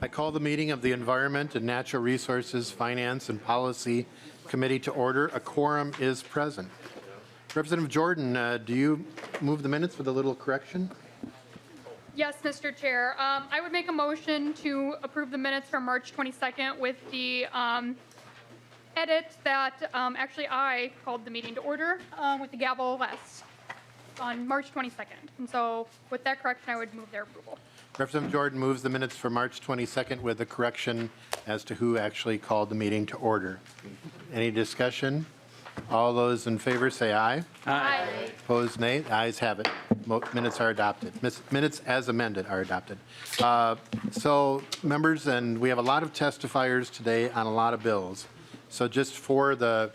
I call the meeting of the Environment and Natural Resources, Finance and Policy Committee to order. A quorum is present. Representative Jordan, do you move the minutes with a little correction? Yes, Mr. Chair. I would make a motion to approve the minutes from March 22nd with the edit that actually I called the meeting to order with the gavel last on March 22nd. And so with that correction, I would move their approval. Representative Jordan moves the minutes for March 22nd with a correction as to who actually called the meeting to order. Any discussion? All those in favor say aye. Aye. Opposed, nay. The ayes have it. Minutes are adopted. Minutes as amended are adopted. So, members, and we have a lot of testifiers today on a lot of bills. So just for the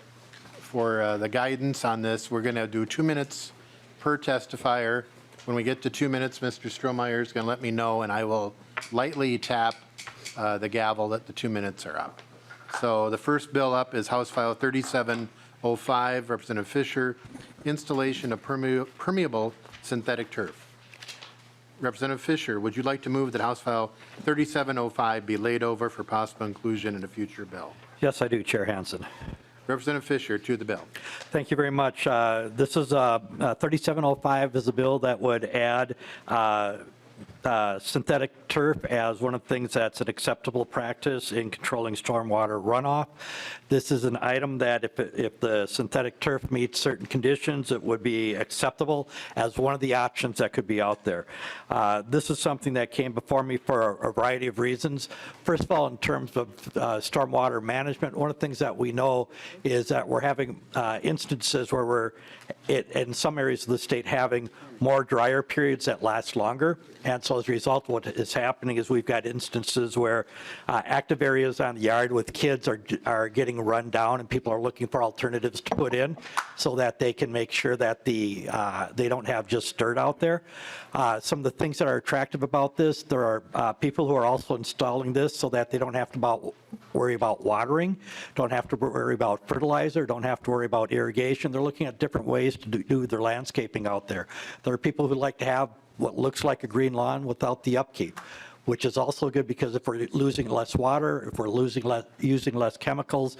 guidance on this, we're going to do 2 minutes per testifier. When we get to 2 minutes, Mr. Strohmeyer is going to let me know, and I will lightly tap the gavel that the 2 minutes are up. So the first bill up is House File 3705, Representative Fischer, installation of permeable synthetic turf. Representative Fischer, would you like to move that House File 3705 be laid over for possible inclusion in a future bill? Yes, I do, Chair Hansen. Representative Fischer, to the bill. Thank you very much. This is 3705 is a bill that would add synthetic turf as one of the things that's an acceptable practice in controlling stormwater runoff. This is an item that if the synthetic turf meets certain conditions, it would be acceptable as one of the options that could be out there. This is something that came before me for a variety of reasons. First of all, in terms of stormwater management, one of the things that we know is that we're having instances where we're, in some areas of the state, having more drier periods that last longer. And so as a result, what is happening is we've got instances where active areas on the yard with kids are getting run down, and people are looking for alternatives to put in so that they can make sure that they don't have just dirt out there. Some of the things that are attractive about this, there are people who are also installing this so that they don't have to worry about watering, don't have to worry about fertilizer, don't have to worry about irrigation. They're looking at different ways to do their landscaping out there. There are people who like to have what looks like a green lawn without the upkeep, which is also good because if we're losing less water, if we're using less chemicals,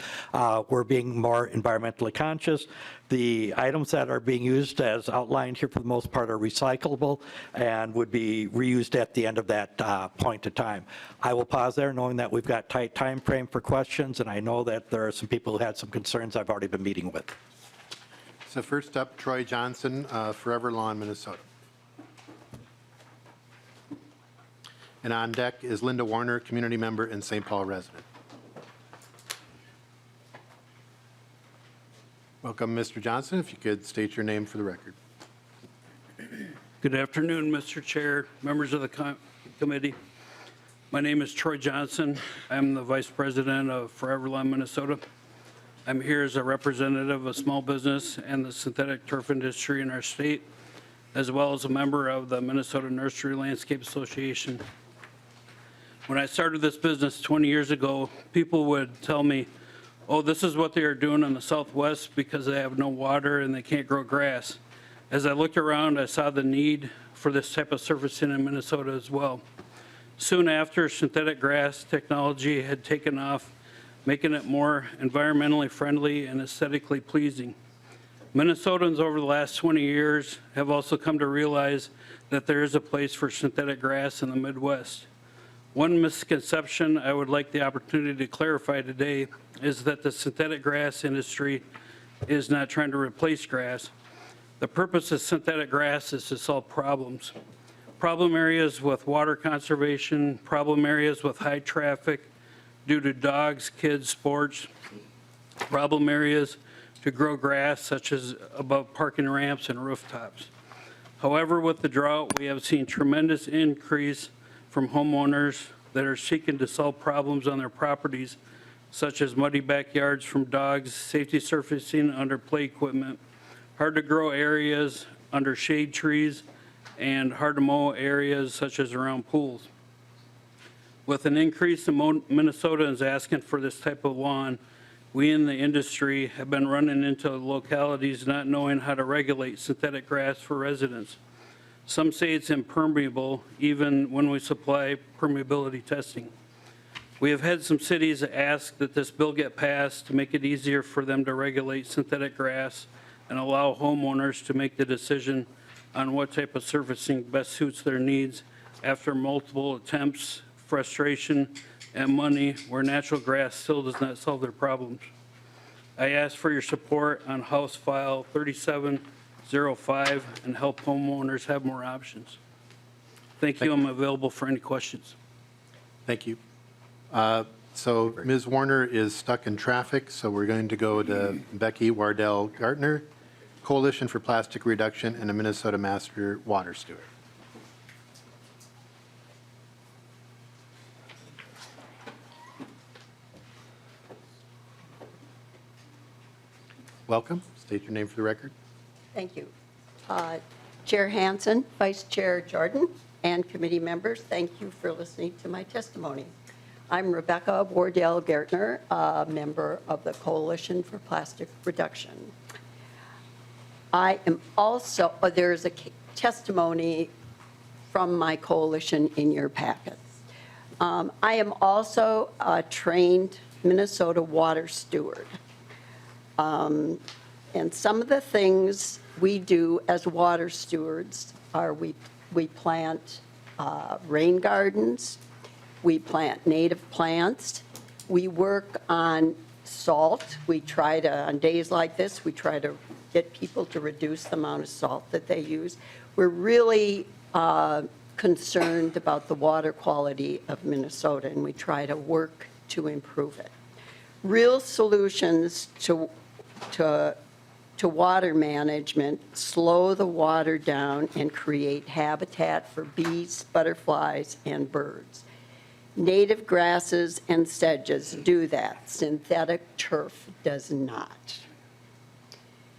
we're being more environmentally conscious. The items that are being used as outlined here for the most part are recyclable and would be reused at the end of that point of time. I will pause there knowing that we've got tight time frame for questions, and I know that there are some people who had some concerns I've already been meeting with. So first up, Troy Johnson, Forever Lawn, Minnesota. And on deck is Linda Warner, community member and St. Paul resident. Welcome, Mr. Johnson. If you could state your name for the record. Good afternoon, Mr. Chair, members of the committee. My name is Troy Johnson. I'm the Vice President of Forever Lawn, Minnesota. I'm here as a representative of small business and the synthetic turf industry in our state, as well as a member of the Minnesota Nursery Landscape Association. When I started this business 20 years ago, people would tell me, oh, this is what they are doing in the Southwest because they have no water and they can't grow grass. As I looked around, I saw the need for this type of surfacing in Minnesota as well. Soon after, synthetic grass technology had taken off, making it more environmentally friendly and aesthetically pleasing. Minnesotans over the last 20 years have also come to realize that there is a place for synthetic grass in the Midwest. One misconception I would like the opportunity to clarify today is that the synthetic grass industry is not trying to replace grass. The purpose of synthetic grass is to solve problems. Problem areas with water conservation, problem areas with high traffic due to dogs, kids, sports, problem areas to grow grass such as above parking ramps and rooftops. However, with the drought, we have seen tremendous increase from homeowners that are seeking to solve problems on their properties, such as muddy backyards from dogs, safety surfacing under play equipment, hard to grow areas under shade trees, and hard to mow areas such as around pools. With an increase in Minnesotans asking for this type of lawn, we in the industry have been running into localities not knowing how to regulate synthetic grass for residents. Some say it's impermeable even when we supply permeability testing. We have had some cities ask that this bill get passed to make it easier for them to regulate synthetic grass and allow homeowners to make the decision on what type of surfacing best suits their needs after multiple attempts, frustration, and money where natural grass still does not solve their problems. I ask for your support on House File 3705 and help homeowners have more options. Thank you. I'm available for any questions. Thank you. So Ms. Warner is stuck in traffic, so we're going to go to Becky Wardell Gartner, Coalition for Plastic Reduction and a Minnesota Master Water Steward. Welcome. State your name for the record. Thank you. Chair Hansen, Vice Chair Jordan, and committee members, thank you for listening to my testimony. I'm Rebecca Wardell Gartner, a member of the Coalition for Plastic Reduction. I am also, there's a testimony from my coalition in your packets. I am also a trained Minnesota water steward. And some of the things we do as water stewards are we plant rain gardens, we plant native plants, we work on salt. We try to, on days like this, we try to get people to reduce the amount of salt that they use. We're really concerned about the water quality of Minnesota, and we try to work to improve it. Real solutions to water management slow the water down and create habitat for bees, butterflies, and birds. Native grasses and sedges do that. Synthetic turf does not.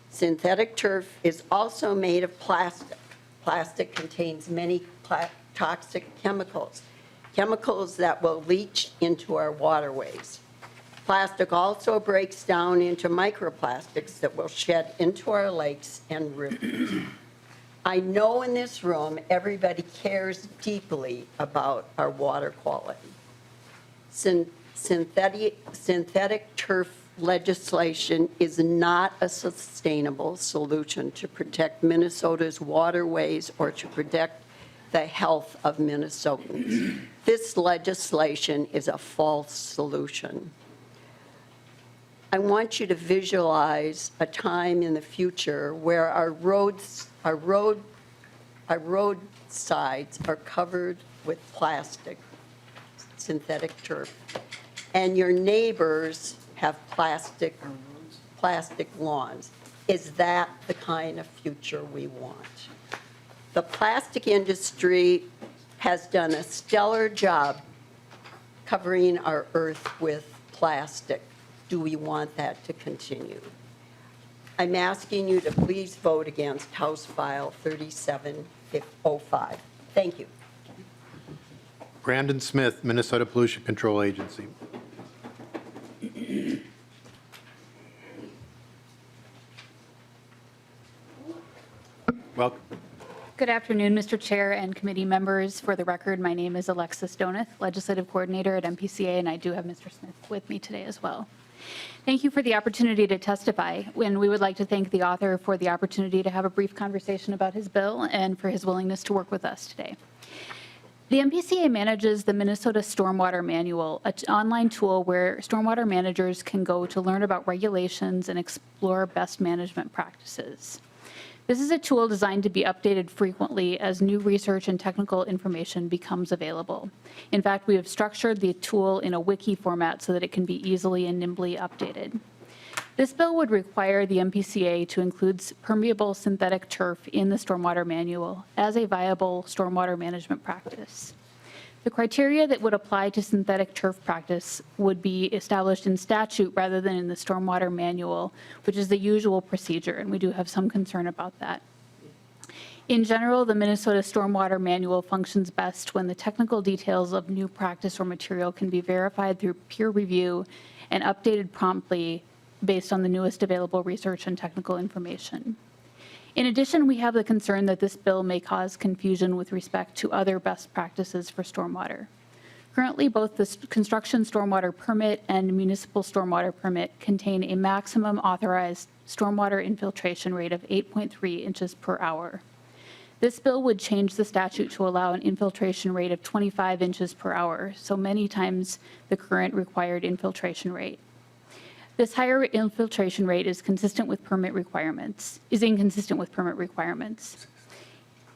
Synthetic turf is also made of plastic. Plastic contains many toxic chemicals, chemicals that will leach into our waterways. Plastic also breaks down into microplastics that will shed into our lakes and rivers. I know in this room everybody cares deeply about our water quality. Synthetic turf legislation is not a sustainable solution to protect Minnesota's waterways or to protect the health of Minnesotans. This legislation is a false solution. I want you to visualize a time in the future where our roads, our roadsides are covered with plastic, synthetic turf, and your neighbors have plastic lawns. Is that the kind of future we want? The plastic industry has done a stellar job covering our earth with plastic. Do we want that to continue? I'm asking you to please vote against House File 3705. Thank you. Brandon Smith, Minnesota Pollution Control Agency. Welcome. Good afternoon, Mr. Chair and committee members. For the record, my name is Alexis Donath, Legislative Coordinator at MPCA, and I do have Mr. Smith with me today as well. Thank you for the opportunity to testify, and we would like to thank the author for the opportunity to have a brief conversation about his bill and for his willingness to work with us today. The MPCA manages the Minnesota Stormwater Manual, an online tool where stormwater managers can go to learn about regulations and explore best management practices. This is a tool designed to be updated frequently as new research and technical information becomes available. In fact, we have structured the tool in a wiki format so that it can be easily and nimbly updated. This bill would require the MPCA to include permeable synthetic turf in the Stormwater Manual as a viable stormwater management practice. The criteria that would apply to synthetic turf practice would be established in statute rather than in the Stormwater Manual, which is the usual procedure, and we do have some concern about that. In general, the Minnesota Stormwater Manual functions best when the technical details of new practice or material can be verified through peer review and updated promptly based on the newest available research and technical information. In addition, we have the concern that this bill may cause confusion with respect to other best practices for stormwater. Currently, both the construction stormwater permit and municipal stormwater permit contain a maximum authorized stormwater infiltration rate of 8.3 inches per hour. This bill would change the statute to allow an infiltration rate of 25 inches per hour, so many times the current required infiltration rate. This higher infiltration rate is inconsistent with permit requirements.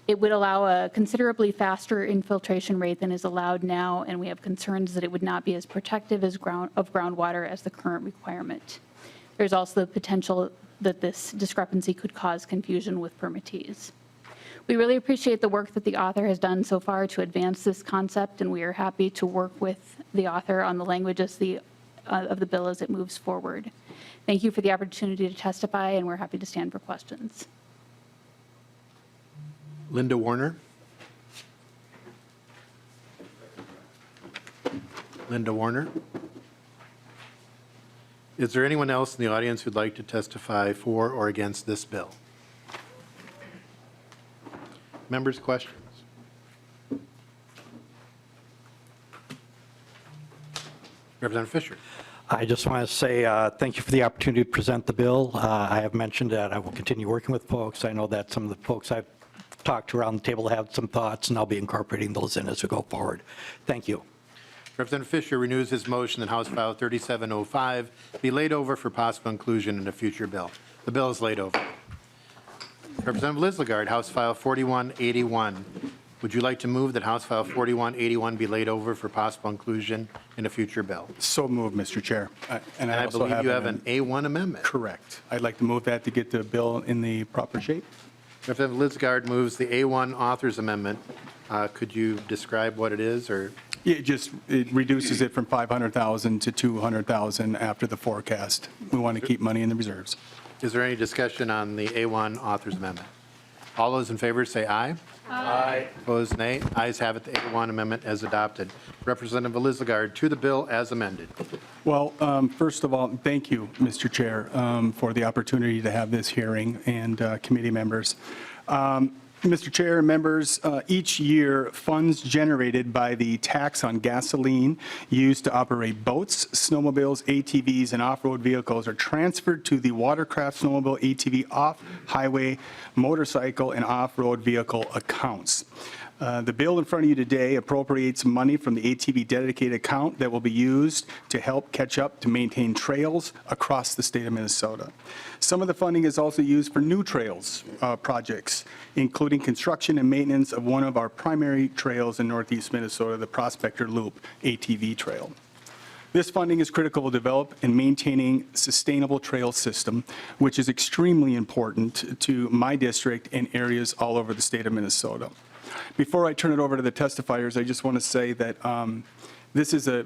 It would allow a considerably faster infiltration rate than is allowed now, and we have concerns that it would not be as protective of groundwater as the current requirement. There's also the potential that this discrepancy could cause confusion with permittees. We really appreciate the work that the author has done so far to advance this concept, and we are happy to work with the author on the language of the bill as it moves forward. Thank you for the opportunity to testify, and we're happy to stand for questions. Linda Warner. Linda Warner. Is there anyone else in the audience who'd like to testify for or against this bill? Members' questions? Representative Fischer. I just want to say thank you for the opportunity to present the bill. I have mentioned that I will continue working with folks. I know that some of the folks I've talked to around the table have some thoughts, and I'll be incorporating those in as we go forward. Thank you. Representative Fischer renews his motion that House File 3705 be laid over for possible inclusion in a future bill. The bill is laid over. Representative Lislegard, House File 4181. Would you like to move that House File 4181 be laid over for possible inclusion in a future bill? So moved, Mr. Chair. And I also believe you have an A1 amendment. Correct. I'd like to move that to get the bill in the proper shape. Representative Lislegard moves the A1 author's amendment. Could you describe what it is, or? It reduces it from 500,000 to 200,000 after the forecast. We want to keep money in the reserves. Is there any discussion on the A1 author's amendment? All those in favor say aye. Aye. Opposed, nay. Ayes have it, the A1 amendment as adopted. Representative Lislegard, to the bill as amended. Well, first of all, thank you, Mr. Chair, for the opportunity to have this hearing, and committee members. Mr. Chair, members, each year, funds generated by the tax on gasoline used to operate boats, snowmobiles, ATVs, and off-road vehicles are transferred to the watercraft, snowmobile, ATV, off-highway, motorcycle, and off-road vehicle accounts. The bill in front of you today appropriates money from the ATV dedicated account that will be used to help catch up to maintain trails across the state of Minnesota. Some of the funding is also used for new trails projects, including construction and maintenance of one of our primary trails in northeast Minnesota, the Prospector Loop ATV Trail. This funding is critical to develop and maintaining sustainable trail system, which is extremely important to my district and areas all over the state of Minnesota. Before I turn it over to the testifiers, I just want to say that this is a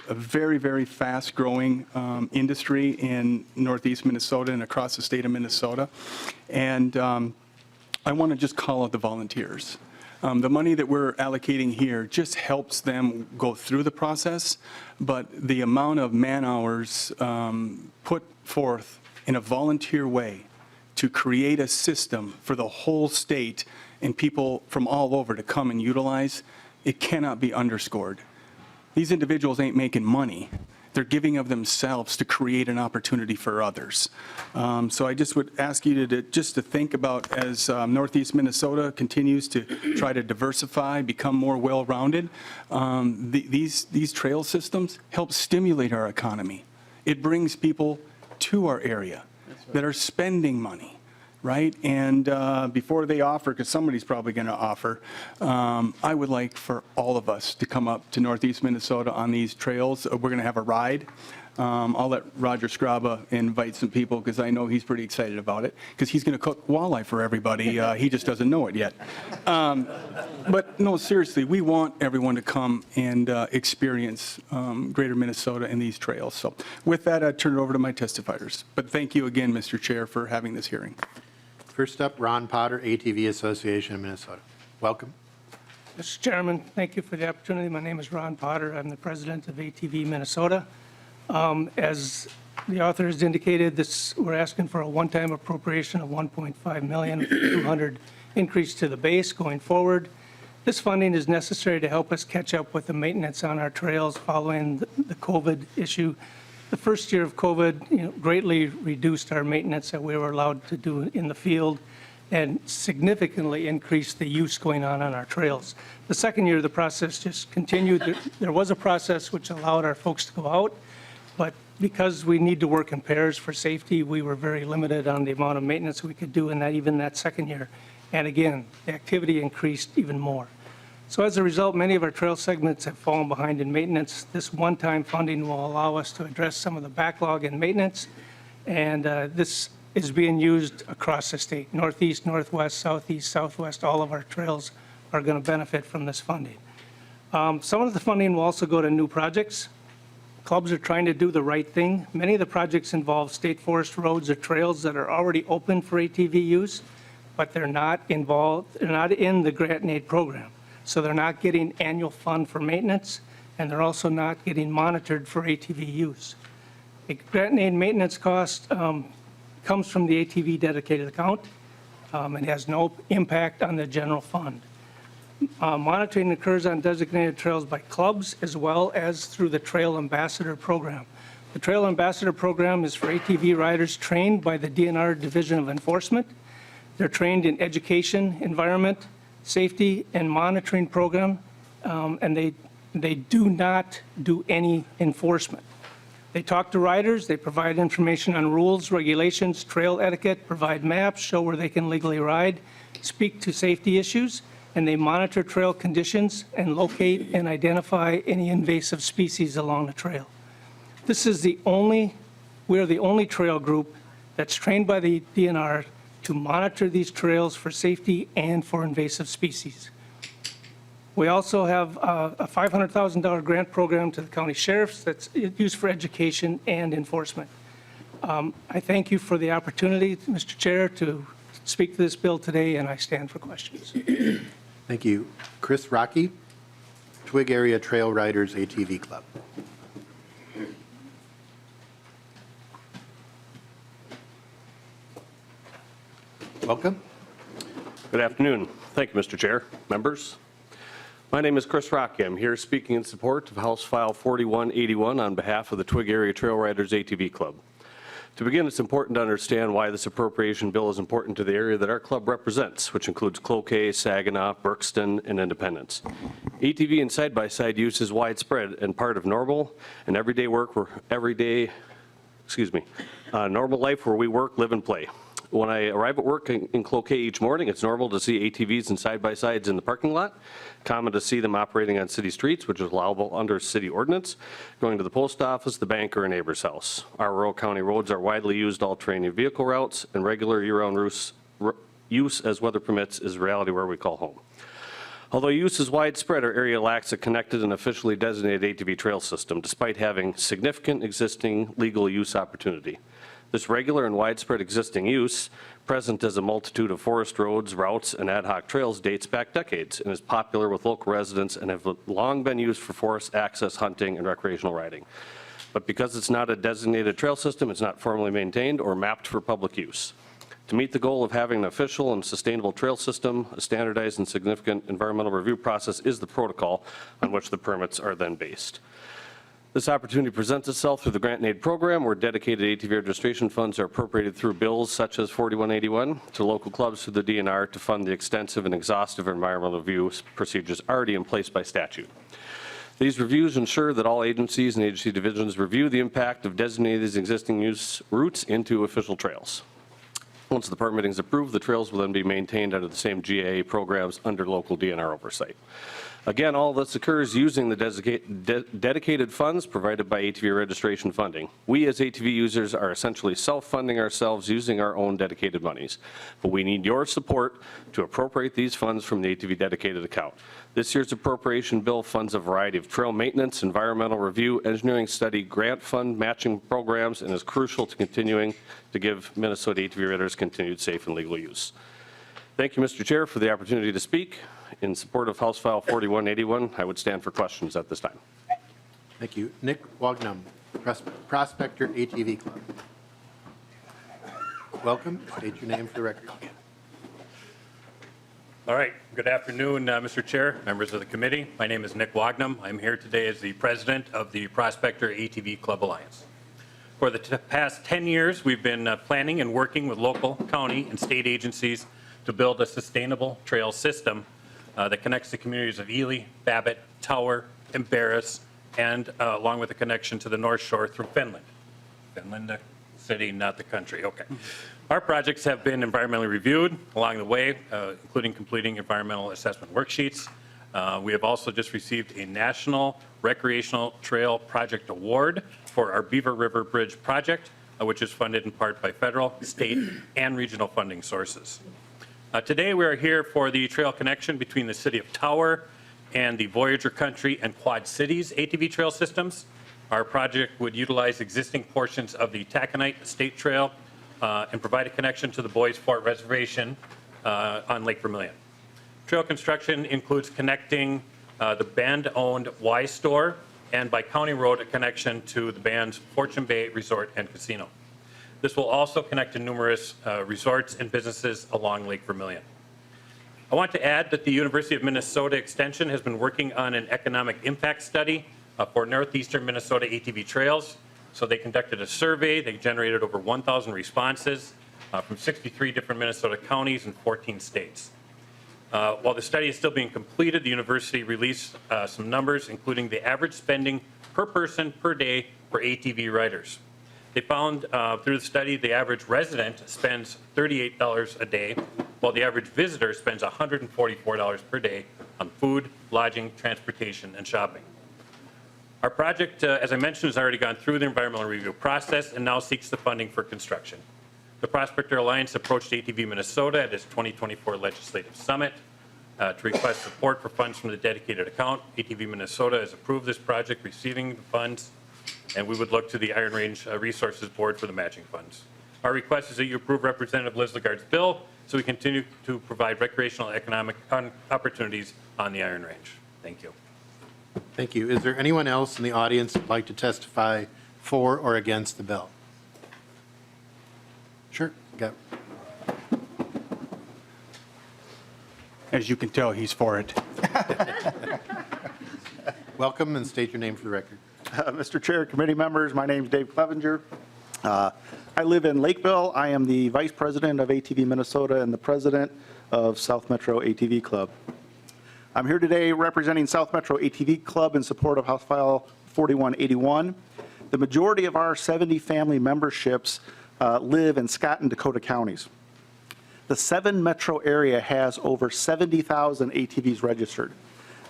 very, very fast-growing industry in northeast Minnesota and across the state of Minnesota. And I want to just call out the volunteers. The money that we're allocating here just helps them go through the process, but the amount of man-hours put forth in a volunteer way to create a system for the whole state and people from all over to come and utilize, it cannot be underscored. These individuals ain't making money. They're giving of themselves to create an opportunity for others. So I just would ask you to think about, as Northeast Minnesota continues to try to diversify, become more well-rounded, these trail systems help stimulate our economy. It brings people to our area that are spending money. Right? And before they offer, because somebody's probably going to offer, I would like for all of us to come up to Northeast Minnesota on these trails. We're going to have a ride. I'll let Roger Scraba invite some people, because I know he's pretty excited about it, because he's going to cook walleye for everybody. He just doesn't know it yet. But no, seriously, we want everyone to come and experience greater Minnesota and these trails. So with that, I turn it over to my testifiers. But thank you again, Mr. Chair, for having this hearing. First up, Ron Potter, ATV Association of Minnesota. Welcome. Mr. Chairman, thank you for the opportunity. My name is Ron Potter. I'm the president of ATV Minnesota. As the author has indicated, we're asking for a one-time appropriation of $1.5 million, 200 increase to the base going forward. This funding is necessary to help us catch up with the maintenance on our trails following the COVID issue. The first year of COVID, greatly reduced our maintenance that we were allowed to do in the field and significantly increased the use going on our trails. The second year, the process just continued. There was a process which allowed our folks to go out, but because we need to work in pairs for safety, we were very limited on the amount of maintenance we could do in that second year. And again, the activity increased even more. So as a result, many of our trail segments have fallen behind in maintenance. This one-time funding will allow us to address some of the backlog in maintenance, and this is being used across the state. Northeast, northwest, southeast, southwest, all of our trails are going to benefit from this funding. Some of the funding will also go to new projects. Clubs are trying to do the right thing. Many of the projects involve state forest roads or trails that are already open for ATV use, but they're not in the grant and aid program. So they're not getting annual fund for maintenance, and they're also not getting monitored for ATV use. The grant and aid maintenance cost comes from the ATV dedicated account and has no impact on the general fund. Monitoring occurs on designated trails by clubs as well as through the Trail Ambassador Program. The Trail Ambassador Program is for ATV riders trained by the DNR Division of Enforcement. They're trained in education, environment, safety, and monitoring program, and they do not do any enforcement. They talk to riders, they provide information on rules, regulations, trail etiquette, provide maps, show where they can legally ride, speak to safety issues, and they monitor trail conditions and locate and identify any invasive species along the trail. We are the only trail group that's trained by the DNR to monitor these trails for safety and for invasive species. We also have a $500,000 grant program to the county sheriffs that's used for education and enforcement. I thank you for the opportunity, Mr. Chair, to speak to this bill today, and I stand for questions. Thank you. Chris Rocky, Twig Area Trail Riders ATV Club. Welcome. Good afternoon. Thank you, Mr. Chair, members. My name is Chris Rocky. I'm here speaking in support of House File 4181 on behalf of the Twig Area Trail Riders ATV Club. To begin, it's important to understand why this appropriation bill is important to the area that our club represents, which includes Cloquet, Saginaw, Berkston, and Independence. ATV and side-by-side use is widespread and part of normal and everyday normal life where we work, live, and play. When I arrive at work in Cloquet each morning, it's normal to see ATVs and side-by-sides in the parking lot. Common to see them operating on city streets, which is allowable under city ordinance, going to the post office, the bank, or a neighbor's house. Our rural county roads are widely used all-terrain vehicle routes, and regular year-round use as weather permits is reality where we call home. Although use is widespread, our area lacks a connected and officially designated ATV trail system, despite having significant existing legal use opportunity. This regular and widespread existing use, present as a multitude of forest roads, routes, and ad hoc trails, dates back decades and is popular with local residents and have long been used for forest access, hunting, and recreational riding. But because it's not a designated trail system, it's not formally maintained or mapped for public use. To meet the goal of having an official and sustainable trail system, a standardized and significant environmental review process is the protocol on which the permits are then based. This opportunity presents itself through the grant and aid program, where dedicated ATV registration funds are appropriated through bills such as 4181 to local clubs through the DNR to fund the extensive and exhaustive environmental review procedures already in place by statute. These reviews ensure that all agencies and agency divisions review the impact of designated existing use routes into official trails. Once the permitting is approved, the trails will then be maintained under the same GAA programs under local DNR oversight. Again, all of this occurs using the dedicated funds provided by ATV registration funding. We as ATV users are essentially self-funding ourselves using our own dedicated monies, but we need your support to appropriate these funds from the ATV dedicated account. This year's appropriation bill funds a variety of trail maintenance, environmental review, engineering study, grant fund matching programs, and is crucial to continuing to give Minnesota ATV riders continued safe and legal use. Thank you, Mr. Chair, for the opportunity to speak. In support of House File 4181, I would stand for questions at this time. Thank you. Nick Wagnum, Prospector ATV Club. Welcome. State your name for the record. All right. Good afternoon, Mr. Chair, members of the committee. My name is Nick Wagnum. I'm here today as the president of the Prospector ATV Club Alliance. For the past 10 years, we've been planning and working with local, county, and state agencies to build a sustainable trail system that connects the communities of Ely, Babbitt, Tower, and Barris, and along with a connection to the North Shore through Finland. Finland, the city, not the country. Okay. Our projects have been environmentally reviewed along the way, including completing environmental assessment worksheets. We have also just received a National Recreational Trail Project Award for our Beaver River Bridge project, which is funded in part by federal, state, and regional funding sources. Today, we are here for the trail connection between the city of Tower and the Voyager Country and Quad Cities ATV trail systems. Our project would utilize existing portions of the Taconite State Trail and provide a connection to the Boys Fort Reservation on Lake Vermilion. Trail construction includes connecting the band-owned Y Store and by County Road a connection to the band's Fortune Bay Resort and Casino. This will also connect to numerous resorts and businesses along Lake Vermilion. I want to add that the University of Minnesota Extension has been working on an economic impact study for northeastern Minnesota ATV trails. So they conducted a survey. They generated over 1,000 responses from 63 different Minnesota counties and 14 states. While the study is still being completed, the university released some numbers, including the average spending per person per day for ATV riders. They found through the study the average resident spends $38 a day, while the average visitor spends $144 per day on food, lodging, transportation, and shopping. Our project, as I mentioned, has already gone through the environmental review process and now seeks the funding for construction. The Prospector Alliance approached ATV Minnesota at its 2024 Legislative Summit to request support for funds from the dedicated account. ATV Minnesota has approved this project, receiving the funds, and we would look to the Iron Range Resources Board for the matching funds. Our request is that you approve Representative Lislegard's bill so we continue to provide recreational economic opportunities on the Iron Range. Thank you. Thank you. Is there anyone else in the audience who'd like to testify for or against the bill? Sure. Go. As you can tell, he's for it. Welcome and state your name for the record. Mr. Chair, committee members, my name is Dave Clevenger. I live in Lakeville. I am the Vice President of ATV Minnesota and the President of South Metro ATV Club. I'm here today representing South Metro ATV Club in support of House File 4181. The majority of our 70 family memberships live in Scott and Dakota counties. The 7 metro area has over 70,000 ATVs registered.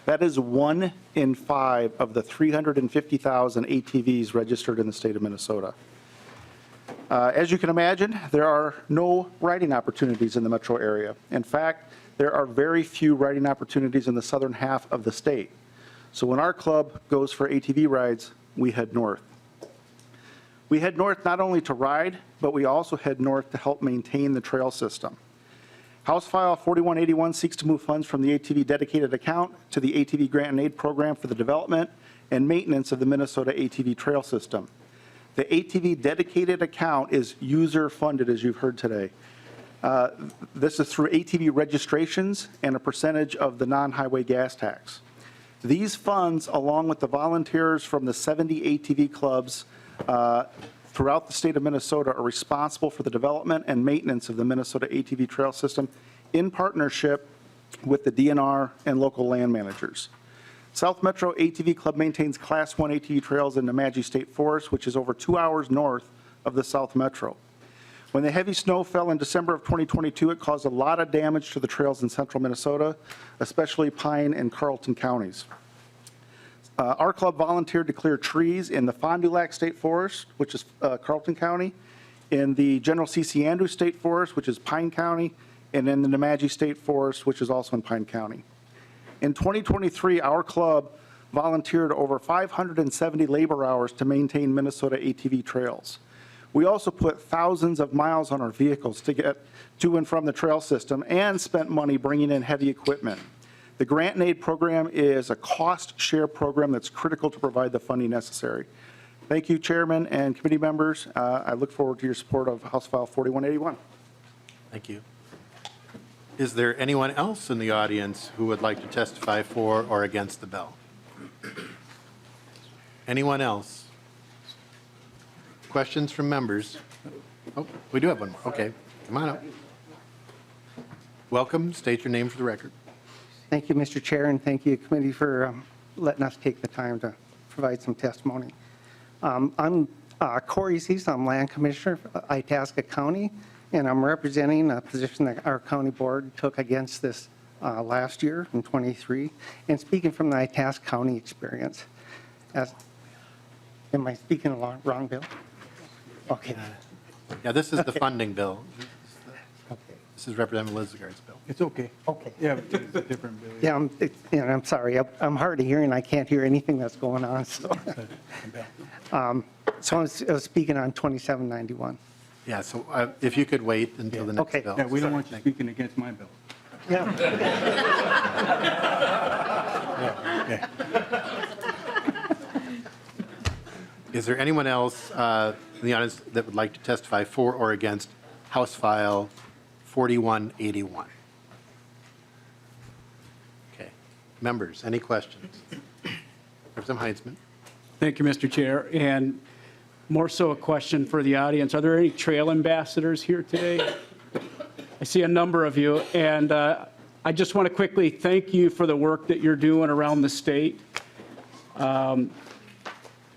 That is 1 in 5 of the 350,000 ATVs registered in the state of Minnesota. As you can imagine, there are no riding opportunities in the metro area. In fact, there are very few riding opportunities in the southern half of the state. So when our club goes for ATV rides, we head north. We head north not only to ride, but we also head north to help maintain the trail system. House File 4181 seeks to move funds from the ATV dedicated account to the ATV Grant and Aid Program for the development and maintenance of the Minnesota ATV trail system. The ATV dedicated account is user funded, as you've heard today. This is through ATV registrations and a percentage of the non-highway gas tax. These funds, along with the volunteers from the 70 ATV clubs throughout the state of Minnesota, are responsible for the development and maintenance of the Minnesota ATV trail system in partnership with the DNR and local land managers. South Metro ATV Club maintains Class 1 ATV trails in Nemadji State Forest, which is over 2 hours north of the South Metro. When the heavy snow fell in December of 2022, it caused a lot of damage to the trails in central Minnesota, especially Pine and Carlton counties. Our club volunteered to clear trees in the Fond du Lac State Forest, which is Carlton County, in the General CC Andrews State Forest, which is Pine County, and in the Nemadji State Forest, which is also in Pine County. In 2023, our club volunteered over 570 labor hours to maintain Minnesota ATV trails. We also put thousands of miles on our vehicles to get to and from the trail system and spent money bringing in heavy equipment. The Grant and Aid Program is a cost share program that's critical to provide the funding necessary. Thank you, Chairman and committee members. I look forward to your support of House File 4181. Thank you. Is there anyone else in the audience who would like to testify for or against the bill? Anyone else? Questions from members? Oh, we do have one more. Okay, come on up. Welcome. State your name for the record. Thank you, Mr. Chair, and thank you, committee, for letting us take the time to provide some testimony. I'm Corey Cease. I'm Land Commissioner for Itasca County, and I'm representing a position that our county board took against this last year in '23, and speaking from the Itasca County experience. Am I speaking along wrong, Bill? Okay. Yeah, this is the funding bill. Okay. This is Representative Lislegard's bill. It's okay. Okay. Yeah, it's a different bill. Yeah, I'm sorry. I'm hard of hearing. I can't hear anything that's going on. So, so I was speaking on 2791. Yeah, so if you could wait until the next Okay. bill. Yeah, we don't Sorry. want you speaking against my bill. Yeah. Okay. Is there anyone else in the audience that would like to testify for or against House File 4181? Okay. Members, any questions? Representative Heinzman. Thank you, Mr. Chair. And more so a question for the audience. Are there any trail ambassadors here today? I see a number of you. And I just want to quickly thank you for the work that you're doing around the state.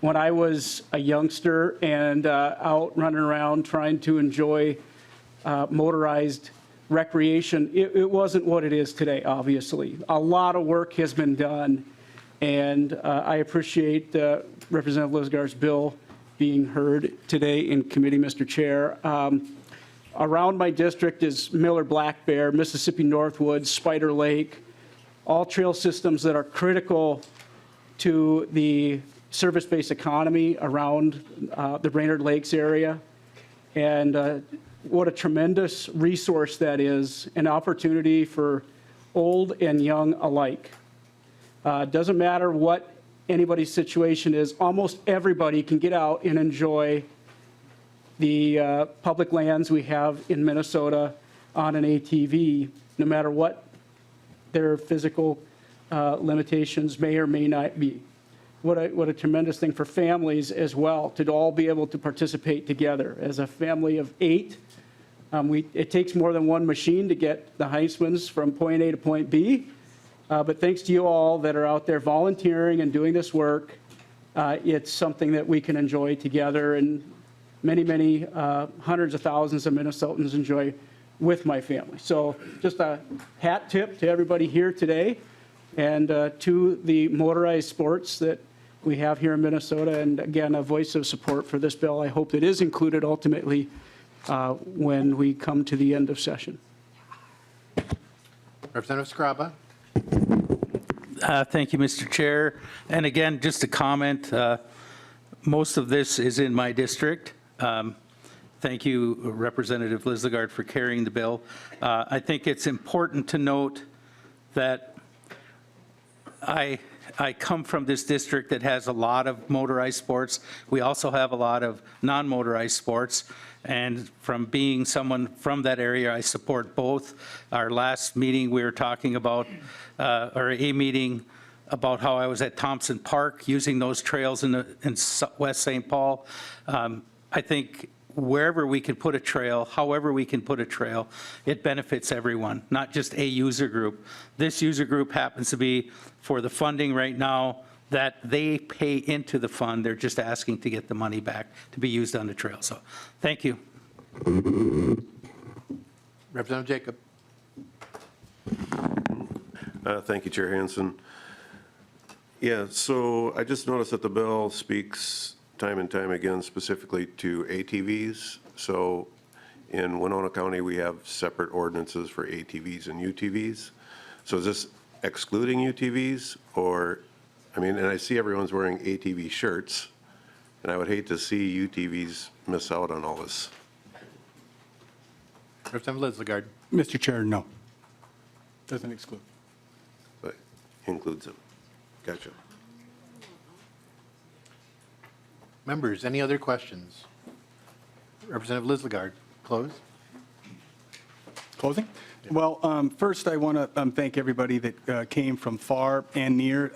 When I was a youngster and out running around trying to enjoy motorized recreation, it wasn't what it is today, obviously. A lot of work has been done, and I appreciate Representative Lislegard's bill being heard today in committee, Mr. Chair. Around my district is Miller Black Bear, Mississippi Northwoods, Spider Lake, all trail systems that are critical to the service-based economy around the Brainerd Lakes area. And what a tremendous resource that is, an opportunity for old and young alike. Doesn't matter what anybody's situation is, almost everybody can get out and enjoy the public lands we have in Minnesota on an ATV, no matter what their physical limitations may or may not be. What a tremendous thing for families as well, to all be able to participate together. As a family of 8, it takes more than one machine to get the Heismans from point A to point B. But thanks to you all that are out there volunteering and doing this work, it's something that we can enjoy together, and many hundreds of thousands of Minnesotans enjoy with my family. So just a hat tip to everybody here today, and to the motorized sports that we have here in Minnesota, and again, a voice of support for this bill. I hope it is included ultimately when we come to the end of session. Representative Scraba. Thank you, Mr. Chair. And again, just a comment, most of this is in my district. Thank you, Representative Lislegard, for carrying the bill. I think it's important to note that I come from this district that has a lot of motorized sports. We also have a lot of non-motorized sports. And from being someone from that area, I support both. Our last meeting, we were talking about, or a meeting about how I was at Thompson Park using those trails in West St. Paul. I think wherever we can put a trail, however we can put a trail, it benefits everyone, not just a user group. This user group happens to be for the funding right now that they pay into the fund. They're just asking to get the money back to be used on the trail. So thank you. Representative Jacob. Thank you, Chair Hansen. Yeah, so I just noticed that the bill speaks time and time again specifically to ATVs. So in Winona County, we have separate ordinances for ATVs and UTVs. So is this excluding UTVs, or, I mean, and I see everyone's wearing ATV shirts, and I would hate to see UTVs miss out on all this. Representative Lislegard. Mr. Chair, no. Doesn't exclude. But includes them. Gotcha. Members, any other questions? Representative Lislegard, close. Closing? Well, first, I want to thank everybody that came from far and near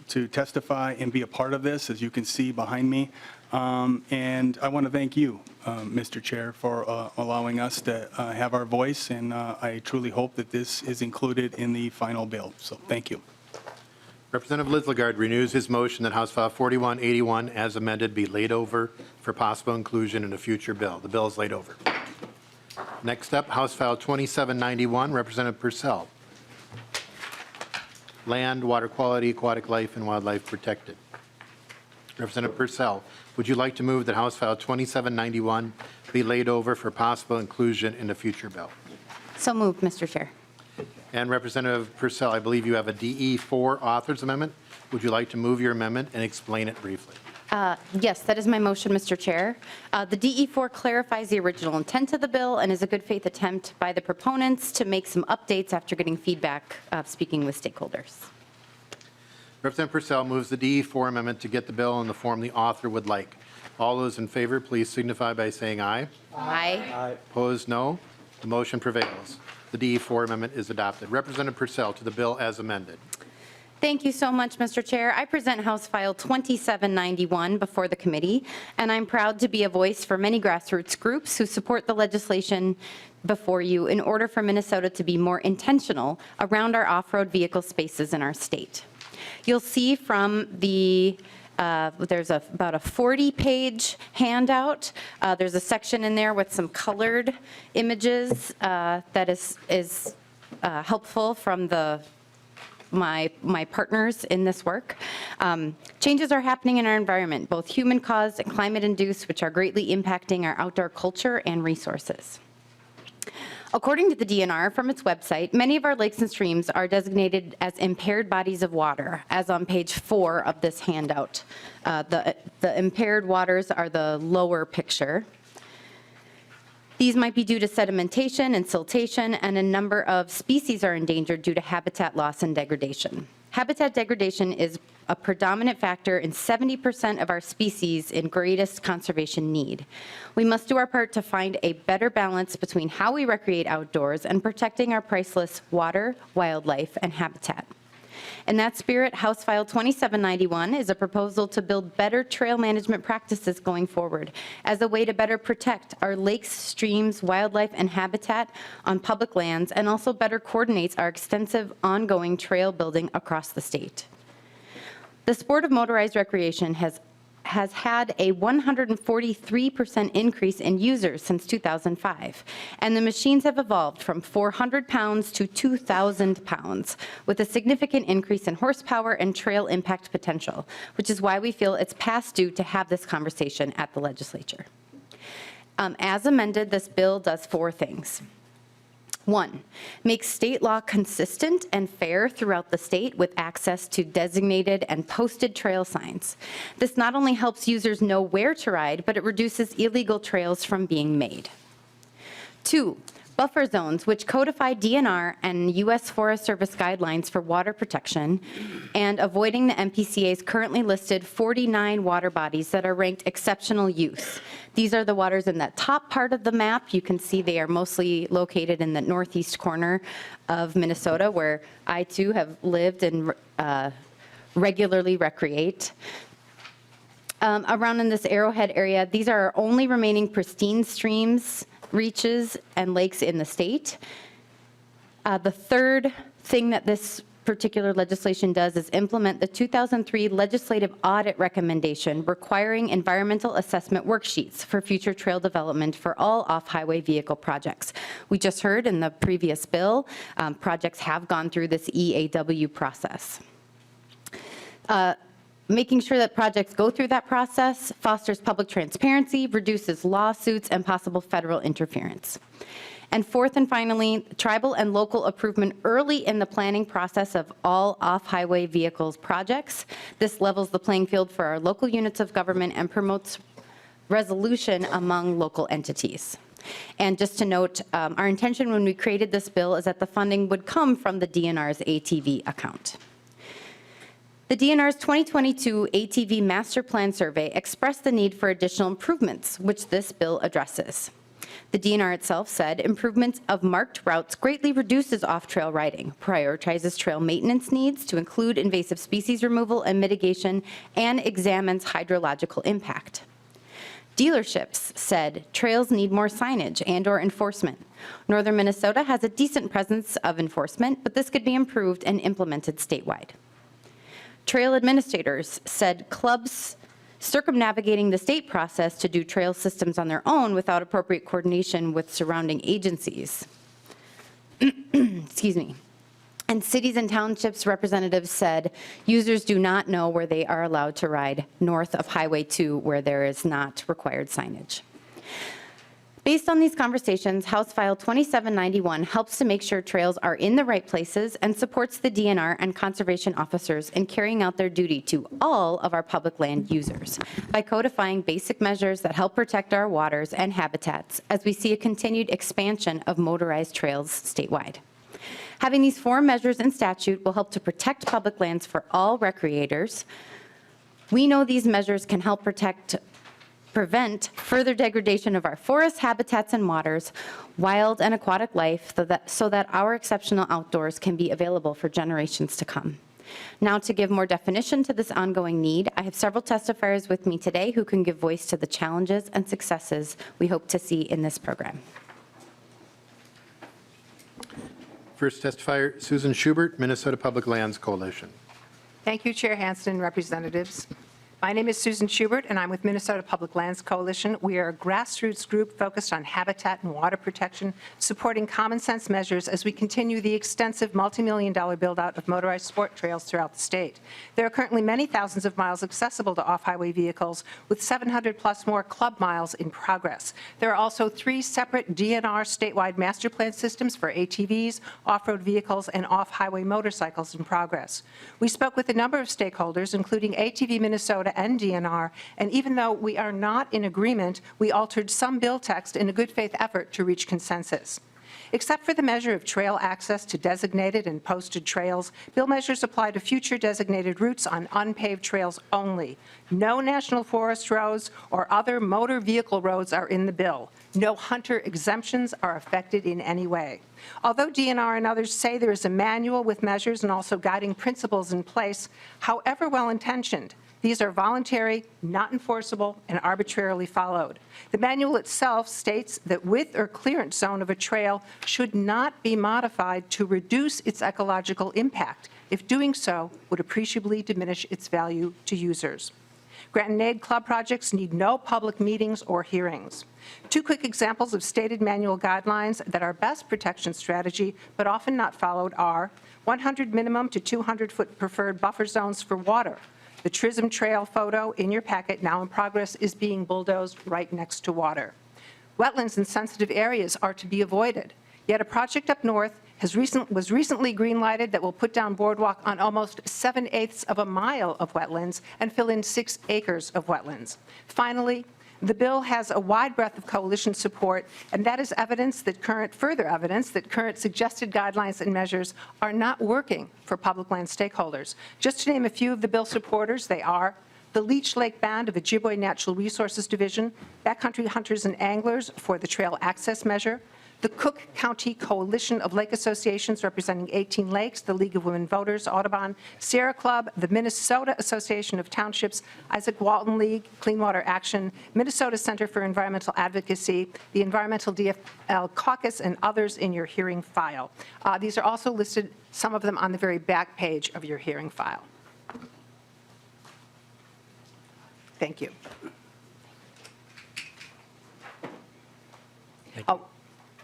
to testify and be a part of this, as you can see behind me. And I want to thank you, Mr. Chair, for allowing us to have our voice, and I truly hope that this is included in the final bill. So thank you. Representative Lislegard renews his motion that House File 4181 as amended be laid over for possible inclusion in a future bill. The bill is laid over. Next up, House File 2791, Representative Pursell. Land, water quality, aquatic life, and wildlife protected. Representative Pursell, would you like to move that House File 2791 be laid over for possible inclusion in a future bill? So moved, Mr. Chair. And Representative Pursell, I believe you have a DE4 authors amendment. Would you like to move your amendment and explain it briefly? Yes, that is my motion, Mr. Chair. The DE4 clarifies the original intent of the bill and is a good faith attempt by the proponents to make some updates after getting feedback speaking with stakeholders. Representative Pursell moves the DE4 amendment to get the bill in the form the author would like. All those in favor, please signify by saying aye. Aye. Opposed, no. The motion prevails. The DE4 amendment is adopted. Representative Pursell to the bill as amended. Thank you so much, Mr. Chair. I present House File 2791 before the committee, and I'm proud to be a voice for many grassroots groups who support the legislation before you in order for Minnesota to be more intentional around our off-road vehicle spaces in our state. You'll see from the there's about a 40-page handout. There's a section in there with some colored images that is helpful from my partners in this work. Changes are happening in our environment, both human-caused and climate-induced, which are greatly impacting our outdoor culture and resources. According to the DNR from its website, many of our lakes and streams are designated as impaired bodies of water, as on page 4 of this handout. The impaired waters are the lower picture. These might be due to sedimentation and siltation, and a number of species are endangered due to habitat loss and degradation. Habitat degradation is a predominant factor in 70% of our species in greatest conservation need. We must do our part to find a better balance between how we recreate outdoors and protecting our priceless water, wildlife, and habitat. In that spirit, House File 2791 is a proposal to build better trail management practices going forward as a way to better protect our lakes, streams, wildlife, and habitat on public lands, and also better coordinates our extensive ongoing trail building across the state. The sport of motorized recreation has had a 143% increase in users since 2005, and the machines have evolved from 400 pounds to 2,000 pounds, with a significant increase in horsepower and trail impact potential, which is why we feel it's past due to have this conversation at the legislature. As amended, this bill does 4 things. 1, make state law consistent and fair throughout the state with access to designated and posted trail signs. This not only helps users know where to ride, but it reduces illegal trails from being made. 2, buffer zones, which codify DNR and U.S. Forest Service guidelines for water protection and avoiding the MPCA's currently listed 49 water bodies that are ranked exceptional use. These are the waters in that top part of the map. You can see they are mostly located in the northeast corner of Minnesota, where I too have lived and regularly recreate. Around in this Arrowhead area, these are our only remaining pristine streams, reaches, and lakes in the state. The third thing that this particular legislation does is implement the 2003 legislative audit recommendation requiring environmental assessment worksheets for future trail development for all off-highway vehicle projects. We just heard in the previous bill, projects have gone through this EAW process. Making sure that projects go through that process fosters public transparency, reduces lawsuits, and possible federal interference. And fourth and finally, tribal and local approval early in the planning process of all off-highway vehicles projects. This levels the playing field for our local units of government and promotes resolution among local entities. And just to note, our intention when we created this bill is that the funding would come from the DNR's ATV account. The DNR's 2022 ATV Master Plan Survey expressed the need for additional improvements, which this bill addresses. The DNR itself said improvements of marked routes greatly reduces off-trail riding, prioritizes trail maintenance needs to include invasive species removal and mitigation, and examines hydrological impact. Dealerships said trails need more signage and/or enforcement. Northern Minnesota has a decent presence of enforcement, but this could be improved and implemented statewide. Trail administrators said clubs circumnavigating the state process to do trail systems on their own without appropriate coordination with surrounding agencies. Excuse me. And cities and townships representatives said users do not know where they are allowed to ride north of Highway 2 where there is not required signage. Based on these conversations, House File 2791 helps to make sure trails are in the right places and supports the DNR and conservation officers in carrying out their duty to all of our public land users by codifying basic measures that help protect our waters and habitats as we see a continued expansion of motorized trails statewide. Having these 4 measures in statute will help to protect public lands for all recreators. We know these measures can help prevent further degradation of our forests, habitats, and waters, wild and aquatic life, so that our exceptional outdoors can be available for generations to come. Now, to give more definition to this ongoing need, I have several testifiers with me today who can give voice to the challenges and successes we hope to see in this program. First testifier, Susan Schubert, Minnesota Public Lands Coalition. Thank you, Chair Hansen and representatives. My name is Susan Schubert, and I'm with Minnesota Public Lands Coalition. We are a grassroots group focused on habitat and water protection, supporting common sense measures as we continue the extensive multi-million-dollar build-out of motorized sport trails throughout the state. There are currently many thousands of miles accessible to off-highway vehicles, with 700+ more club miles in progress. There are also 3 separate DNR statewide master plan systems for ATVs, off-road vehicles, and off-highway motorcycles in progress. We spoke with a number of stakeholders, including ATV Minnesota and DNR, and even though we are not in agreement, we altered some bill text in a good faith effort to reach consensus. Except for the measure of trail access to designated and posted trails, bill measures apply to future designated routes on unpaved trails only. No national forest roads or other motor vehicle roads are in the bill. No hunter exemptions are affected in any way. Although DNR and others say there is a manual with measures and also guiding principles in place, however well-intentioned, these are voluntary, not enforceable, and arbitrarily followed. The manual itself states that width or clearance zone of a trail should not be modified to reduce its ecological impact, if doing so would appreciably diminish its value to users. Grant and aid club projects need no public meetings or hearings. 2 quick examples of stated manual guidelines that are best protection strategy but often not followed are 100 minimum to 200-foot preferred buffer zones for water. The Trism Trail photo in your packet, now in progress, is being bulldozed right next to water. Wetlands in sensitive areas are to be avoided, yet a project up north was recently green-lighted that will put down boardwalk on almost 7/8 of a mile of wetlands and fill in 6 acres of wetlands. Finally, the bill has a wide breadth of coalition support, and that is further evidence that current suggested guidelines and measures are not working for public land stakeholders. Just to name a few of the bill supporters, they are the Leech Lake Band of Ojibwe Natural Resources Division, Backcountry Hunters and Anglers for the Trail Access Measure, the Cook County Coalition of Lake Associations representing 18 lakes, the League of Women Voters, Audubon, Sierra Club, the Minnesota Association of Townships, Isaac Walton League, Clean Water Action, Minnesota Center for Environmental Advocacy, the Environmental DFL Caucus, and others in your hearing file. These are also listed, some of them on the very back page of your hearing file. Thank you. Oh,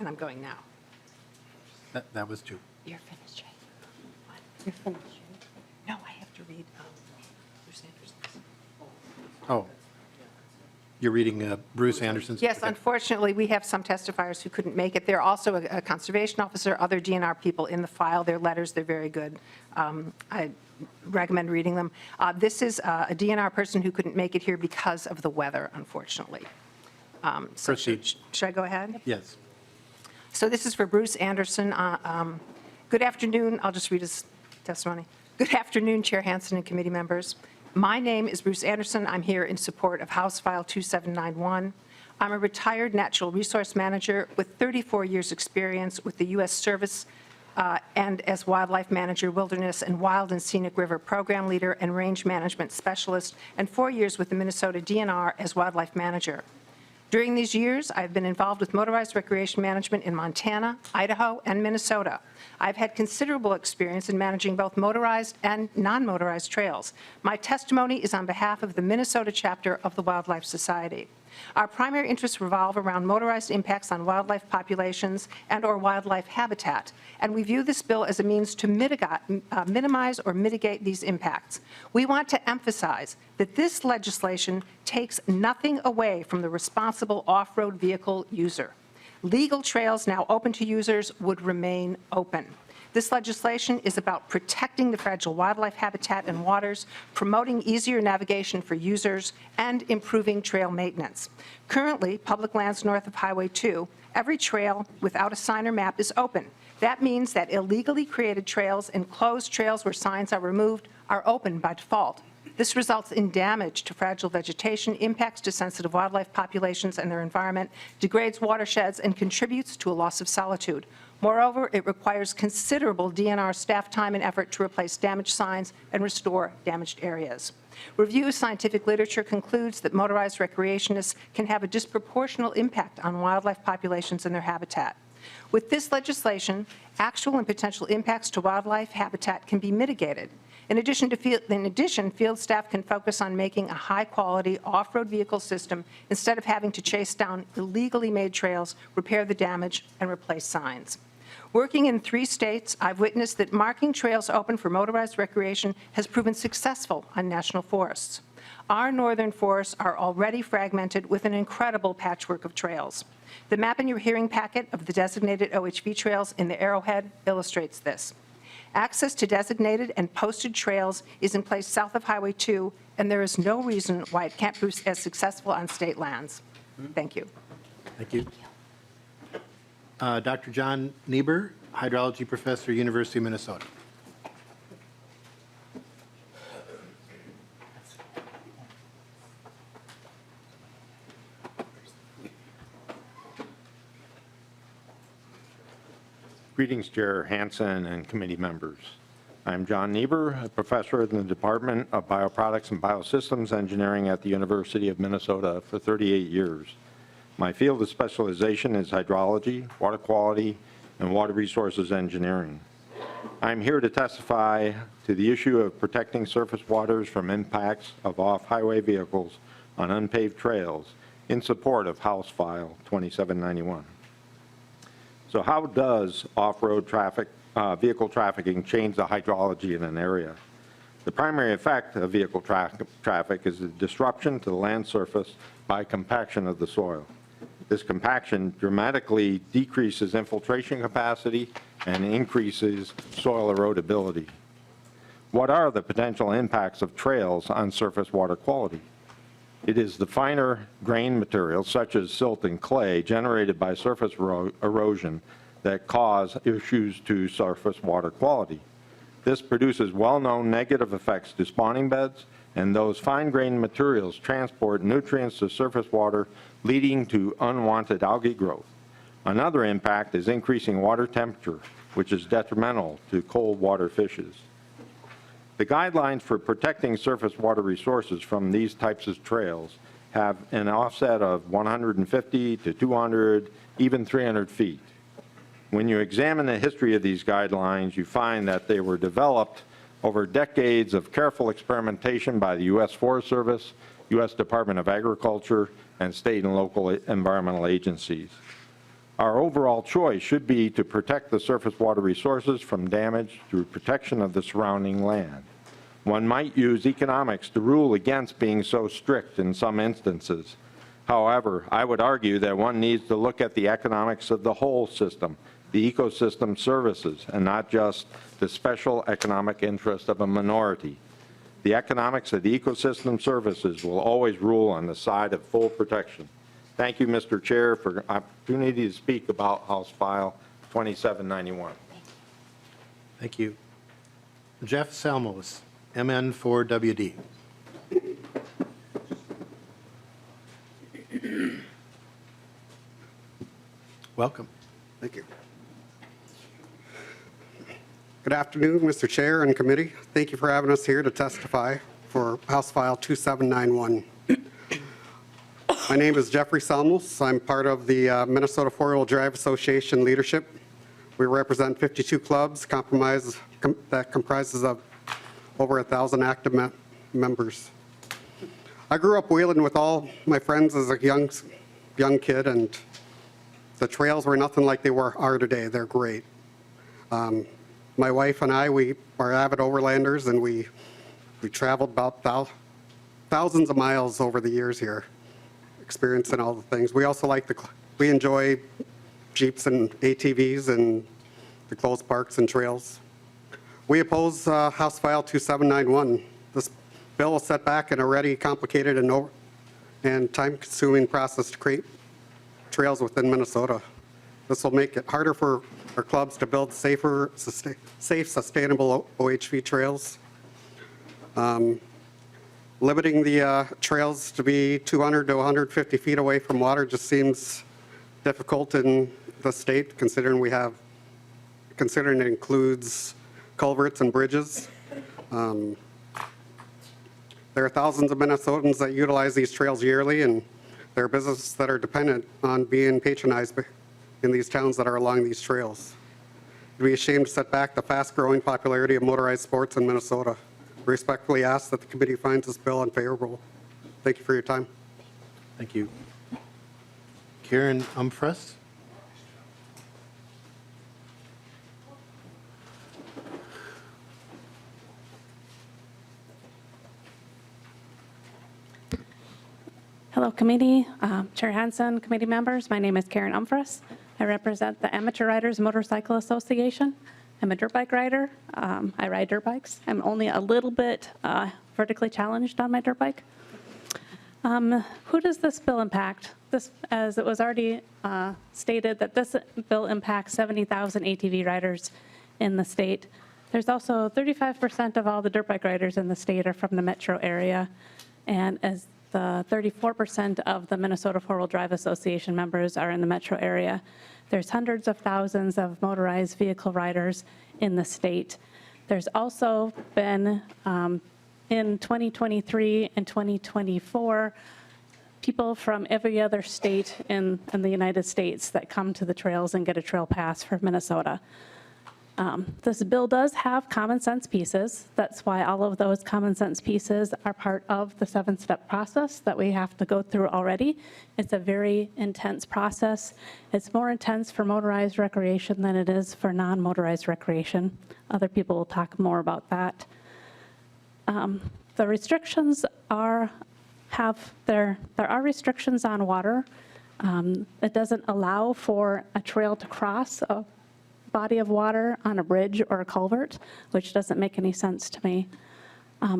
and I'm going now. That was 2. You're finished, right? You're finished, right? No, I have to read Bruce Anderson's. Oh, you're reading Bruce Anderson's? Yes, Okay. unfortunately, we have some testifiers who couldn't make it. There are also a conservation officer, other DNR people in the file. Their letters, they're very good. I recommend reading them. This is a DNR person who couldn't make it here because of the weather, unfortunately. So Proceed. should I go ahead? Yes. So this is for Bruce Anderson. Good afternoon. I'll just read his testimony. Good afternoon, Chair Hansen and committee members. My name is Bruce Anderson. I'm here in support of House File 2791. I'm a retired natural resource manager with 34 years' experience with the U.S. Service and as wildlife manager, wilderness and wild and scenic river program leader and range management specialist, and 4 years with the Minnesota DNR as wildlife manager. During these years, I've been involved with motorized recreation management in Montana, Idaho, and Minnesota. I've had considerable experience in managing both motorized and non-motorized trails. My testimony is on behalf of the Minnesota chapter of the Wildlife Society. Our primary interests revolve around motorized impacts on wildlife populations and/or wildlife habitat, and we view this bill as a means to minimize or mitigate these impacts. We want to emphasize that this legislation takes nothing away from the responsible off-road vehicle user. Legal trails now open to users would remain open. This legislation is about protecting the fragile wildlife habitat and waters, promoting easier navigation for users, and improving trail maintenance. Currently, public lands north of Highway 2, every trail without a sign or map is open. That means that illegally created trails and closed trails where signs are removed are open by default. This results in damage to fragile vegetation, impacts to sensitive wildlife populations and their environment, degrades watersheds, and contributes to a loss of solitude. Moreover, it requires considerable DNR staff time and effort to replace damaged signs and restore damaged areas. Review of scientific literature concludes that motorized recreationists can have a disproportional impact on wildlife populations and their habitat. With this legislation, actual and potential impacts to wildlife habitat can be mitigated. In addition, field staff can focus on making a high-quality off-road vehicle system instead of having to chase down illegally made trails, repair the damage, and replace signs. Working in 3 states, I've witnessed that marking trails open for motorized recreation has proven successful on national forests. Our northern forests are already fragmented with an incredible patchwork of trails. The map in your hearing packet of the designated OHV trails in the Arrowhead illustrates this. Access to designated and posted trails is in place south of Highway 2, and there is no reason why it can't be as successful on state lands. Thank you. Thank you. Dr. John Niebuhr, hydrology professor, University of Minnesota. Greetings, Chair Hansen and committee members. I'm John Niebuhr, a professor in the Department of Bioproducts and Biosystems Engineering at the University of Minnesota for 38 years. My field of specialization is hydrology, water quality, and water resources engineering. I'm here to testify to the issue of protecting surface waters from impacts of off-highway vehicles on unpaved trails in support of House File 2791. So how does off-road vehicle trafficking change the hydrology in an area? The primary effect of vehicle traffic is the disruption to the land surface by compaction of the soil. This compaction dramatically decreases infiltration capacity and increases soil erodibility. What are the potential impacts of trails on surface water quality? It is the finer grain materials, such as silt and clay, generated by surface erosion that cause issues to surface water quality. This produces well-known negative effects to spawning beds, and those fine-grained materials transport nutrients to surface water, leading to unwanted algae growth. Another impact is increasing water temperature, which is detrimental to cold water fishes. The guidelines for protecting surface water resources from these types of trails have an offset of 150 to 200, even 300 feet. When you examine the history of these guidelines, you find that they were developed over decades of careful experimentation by the U.S. Forest Service, U.S. Department of Agriculture, and state and local environmental agencies. Our overall choice should be to protect the surface water resources from damage through protection of the surrounding land. One might use economics to rule against being so strict in some instances. However, I would argue that one needs to look at the economics of the whole system, the ecosystem services, and not just the special economic interest of a minority. The economics of the ecosystem services will always rule on the side of full protection. Thank you, Mr. Chair, for the opportunity to speak about House File 2791. Thank you. Jeff Salmos, MN4WD. Welcome. Thank you. Good afternoon, Mr. Chair and committee. Thank you for having us here to testify for House File 2791. My name is Jeffrey Selmels. I'm part of the Minnesota Four-Wheel Drive Association leadership. We represent 52 clubs that comprises of over 1,000 active members. I grew up wheeling with all my friends as a young kid, and the trails were nothing like they are today. They're great. My wife and I, we are avid overlanders, and we traveled about thousands of miles over the years here, experiencing all the things. We also we enjoy Jeeps and ATVs and the closed parks and trails. We oppose House File 2791. This bill will set back an already complicated and time-consuming process to create trails within Minnesota. This will make it harder for our clubs to build safe, sustainable OHV trails. Limiting the trails to be 200 to 150 feet away from water just seems difficult in the state, considering it includes culverts and bridges. There are thousands of Minnesotans that utilize these trails yearly, and there are businesses that are dependent on being patronized in these towns that are along these trails. It would be a shame to set back the fast-growing popularity of motorized sports in Minnesota. We respectfully ask that the committee finds this bill unfavorable. Thank you for your time. Thank you. Karen Umfress? Hello, committee, Chair Hansen, committee members. My name is Karen Umfress. I represent the Amateur Riders Motorcycle Association. I'm a dirt bike rider. I ride dirt bikes. I'm only a little bit vertically challenged on my dirt bike. Who does this bill impact? This, as it was already stated, that this bill impacts 70,000 ATV riders in the state. There's also 35% of all the dirt bike riders in the state are from the metro area, and as the 34% of the Minnesota Four-Wheel Drive Association members are in the metro area. There's hundreds of thousands of motorized vehicle riders in the state. There's also been, in 2023 and 2024, people from every other state in the United States that come to the trails and get a trail pass for Minnesota. This bill does have common sense pieces. That's why all of those common sense pieces are part of the 7-step process that we have to go through already. It's a very intense process. It's more intense for motorized recreation than it is for non-motorized recreation. Other people will talk more about that. The restrictions there are restrictions on water. It doesn't allow for a trail to cross a body of water on a bridge or a culvert, which doesn't make any sense to me.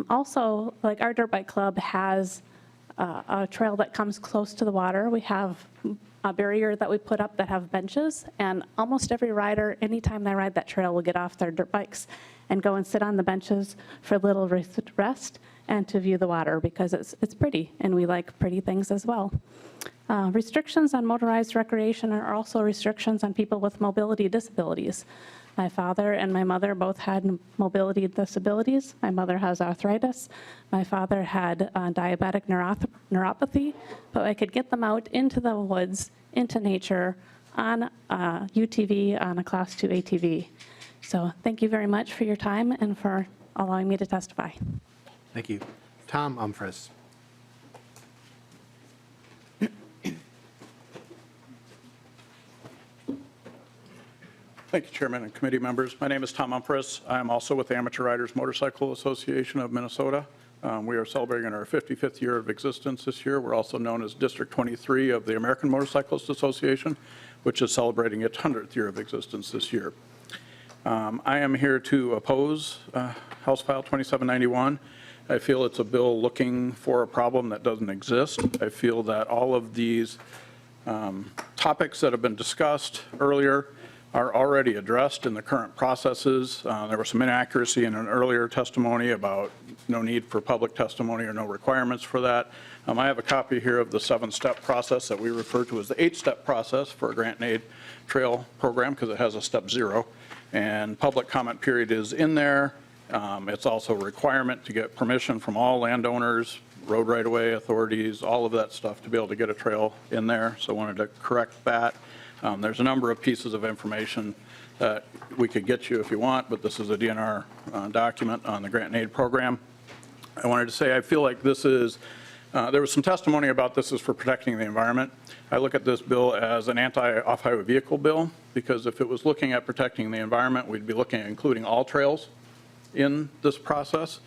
Also, like our dirt bike club has a trail that comes close to the water. We have a barrier that we put up that have benches, and almost every rider, anytime they ride that trail, will get off their dirt bikes and go and sit on the benches for a little rest and to view the water, because it's pretty, and we like pretty things as well. Restrictions on motorized recreation are also restrictions on people with mobility disabilities. My father and my mother both had mobility disabilities. My mother has arthritis. My father had diabetic neuropathy, but I could get them out into the woods, into nature, on a UTV, on a Class 2 ATV. So thank you very much for your time and for allowing me to testify. Thank you. Tom Umfress. Thank you, Chairman and committee members. My name is Tom Umfress. I am also with the Amateur Riders Motorcycle Association of Minnesota. We are celebrating our 55th year of existence this year. We're also known as District 23 of the American Motorcyclist Association, which is celebrating its 100th year of existence this year. I am here to oppose House File 2791. I feel it's a bill looking for a problem that doesn't exist. I feel that all of these topics that have been discussed earlier are already addressed in the current processes. There was some inaccuracy in an earlier testimony about no need for public testimony or no requirements for that. I have a copy here of the 7-step process that we refer to as the 8-step process for a grant and aid trail program because it has a step 0. And public comment period is in there. It's also a requirement to get permission from all landowners, road right-of-way authorities, all of that stuff to be able to get a trail in there. So I wanted to correct that. There's a number of pieces of information that we could get you if you want, but this is a DNR document on the grant and aid program. I wanted to say I feel like this is, there was some testimony about this is for protecting the environment. I look at this bill as an anti-off-highway vehicle bill because if it was looking at protecting the environment, we'd be looking at including all trails in this process.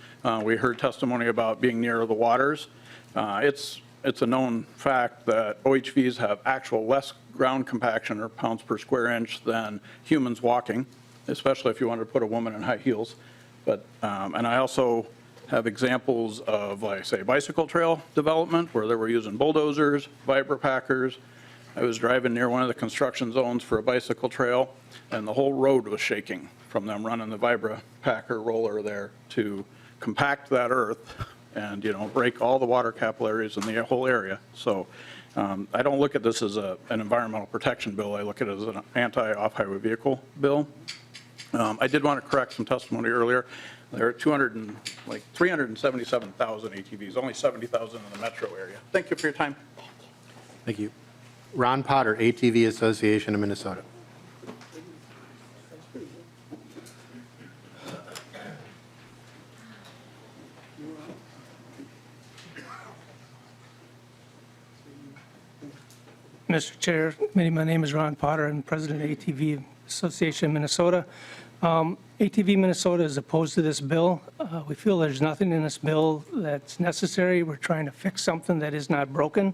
We heard testimony about being near the waters. It's a known fact that OHVs have actual less ground compaction or pounds per square inch than humans walking, especially if you wanted to put a woman in high heels. But, and I also have examples of, like, say, bicycle trail development where they were using bulldozers, vibropackers. I was driving near one of the construction zones for a bicycle trail, and the whole road was shaking from them running the vibropacker roller there to compact that earth and, you know, break all the water capillaries in the whole area. So I don't look at this as an environmental protection bill. I look at it as an anti-off-highway vehicle bill. I did want to correct some testimony earlier. There are 377,000 ATVs, only 70,000 in the metro area. Thank you for your time. Thank you. Ron Potter, ATV Association of Minnesota. Mr. Chair, committee, my name is Ron Potter. I'm president of ATV Association of Minnesota. ATV Minnesota is opposed to this bill. We feel there's nothing in this bill that's necessary. We're trying to fix something that is not broken.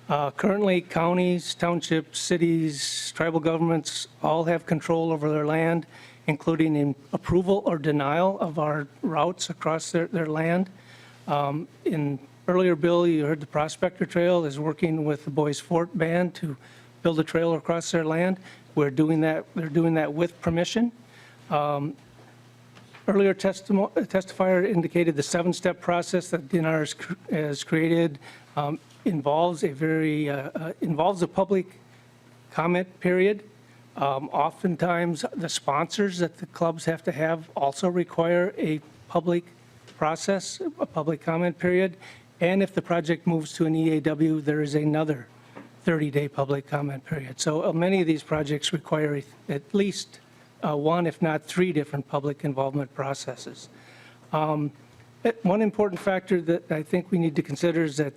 Currently, counties, townships, cities, tribal governments all have control over their land, including in approval or denial of our routes across their land. In earlier bill, you heard the Prospector Trail is working with the Boys Fort Band to build a trail across their land. We're doing that. They're doing that with permission. Earlier testifier indicated the 7-step process that DNR has created involves a public comment period. Oftentimes, the sponsors that the clubs have to have also require a public process, a public comment period. And if the project moves to an EAW, there is another 30-day public comment period. So many of these projects require at least one, if not 3 different public involvement processes. One important factor that I think we need to consider is that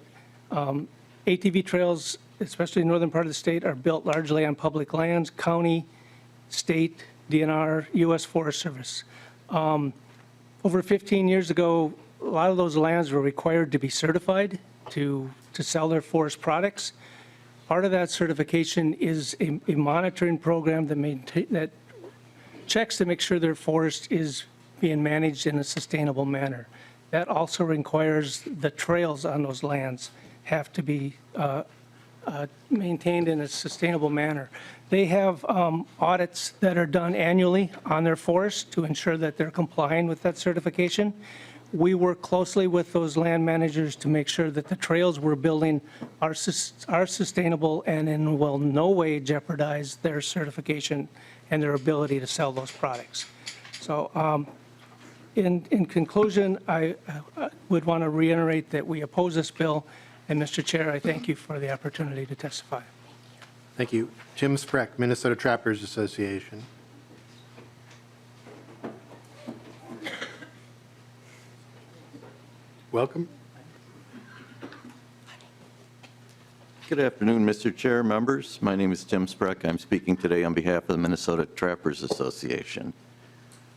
ATV trails, especially in the northern part of the state, are built largely on public lands, county, state, DNR, U.S. Forest Service. Over 15 years ago, a lot of those lands were required to be certified to sell their forest products. Part of that certification is a monitoring program that checks to make sure their forest is being managed in a sustainable manner. That also requires the trails on those lands have to be maintained in a sustainable manner. They have audits that are done annually on their forests to ensure that they're complying with that certification. We work closely with those land managers to make sure that the trails we're building are sustainable and will in no way jeopardize their certification and their ability to sell those products. So in conclusion, I would want to reiterate that we oppose this bill. And Mr. Chair, I thank you for the opportunity to testify. Thank you. Jim Spreck, Minnesota Trappers Association. Welcome. Good afternoon, Mr. Chair, members. My name is Tim Spreck. I'm speaking today on behalf of the Minnesota Trappers Association.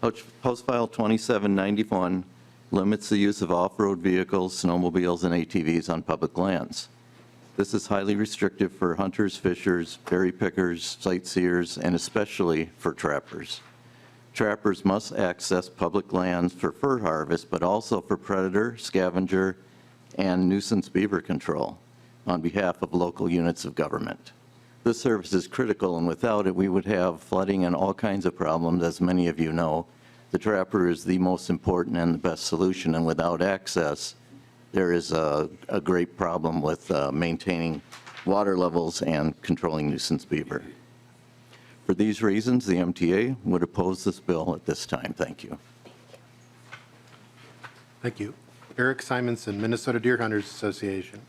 House File 2791 limits the use of off-road vehicles, snowmobiles, and ATVs on public lands. This is highly restrictive for hunters, fishers, berry pickers, sightseers, and especially for trappers. Trappers must access public lands for fur harvest, but also for predator, scavenger, and nuisance beaver control on behalf of local units of government. This service is critical, and without it, we would have flooding and all kinds of problems, as many of you know. The trapper is the most important and the best solution, and without access, there is a great problem with maintaining water levels and controlling nuisance beaver. For these reasons, the MTA would oppose this bill at this time. Thank you. Thank you. Eric Simonson, Minnesota Deer Hunters Association.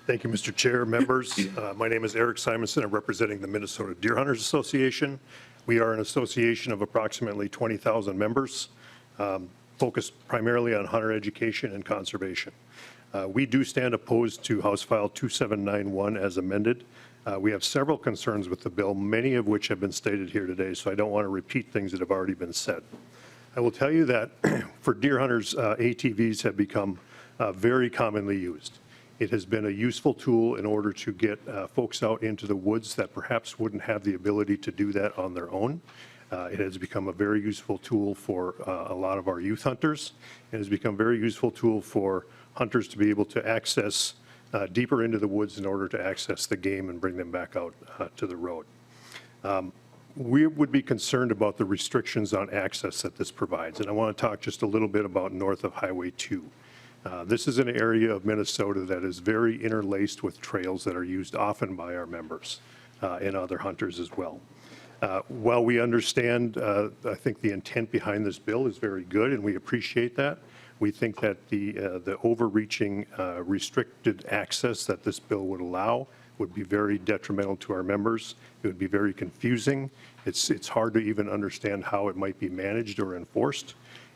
Thank you, Mr. Chair, members. My name is Eric Simonson. I'm representing the Minnesota Deer Hunters Association. We are an association of approximately 20,000 members, focused primarily on hunter education and conservation. We do stand opposed to House File 2791 as amended. We have several concerns with the bill, many of which have been stated here today, so I don't want to repeat things that have already been said. I will tell you that for deer hunters, ATVs have become very commonly used. It has been a useful tool in order to get folks out into the woods that perhaps wouldn't have the ability to do that on their own. It has become a very useful tool for a lot of our youth hunters. It has become a very useful tool for hunters to be able to access deeper into the woods in order to access the game and bring them back out to the road. We would be concerned about the restrictions on access that this provides, and I want to talk just a little bit about north of Highway 2. This is an area of Minnesota that is very interlaced with trails that are used often by our members and other hunters as well. While we understand, I think the intent behind this bill is very good, and we appreciate that. We think that the overreaching restricted access that this bill would allow would be very detrimental to our members. It would be very confusing. It's hard to even understand how it might be managed or enforced.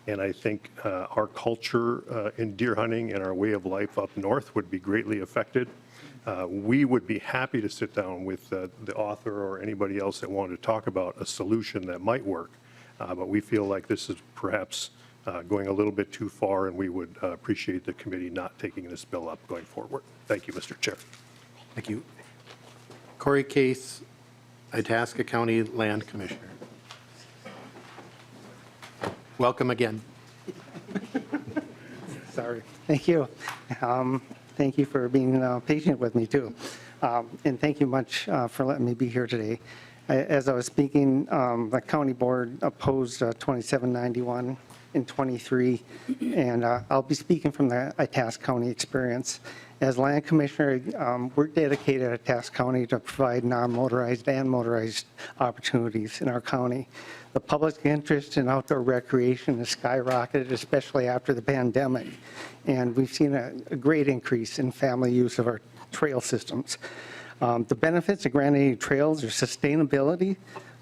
And I think our culture in deer hunting and our way of life up north would be greatly affected. We would be happy to sit down with the author or anybody else that wanted to talk about a solution that might work. But we feel like this is perhaps going a little bit too far, and we would appreciate the committee not taking this bill up going forward. Thank you, Mr. Chair. Thank you. Corey Case, Itasca County Land Commissioner. Welcome again. Sorry. Thank you. Thank you for being patient with me, too. And thank you much for letting me be here today. As I was speaking, the county board opposed 2791 in 23, and I'll be speaking from the Itasca County experience. As land commissioner, we're dedicated at Itasca County to provide non-motorized and motorized opportunities in our county. The public interest in outdoor recreation has skyrocketed, especially after the pandemic, and we've seen a great increase in family use of our trail systems. The benefits of granted trails are sustainability,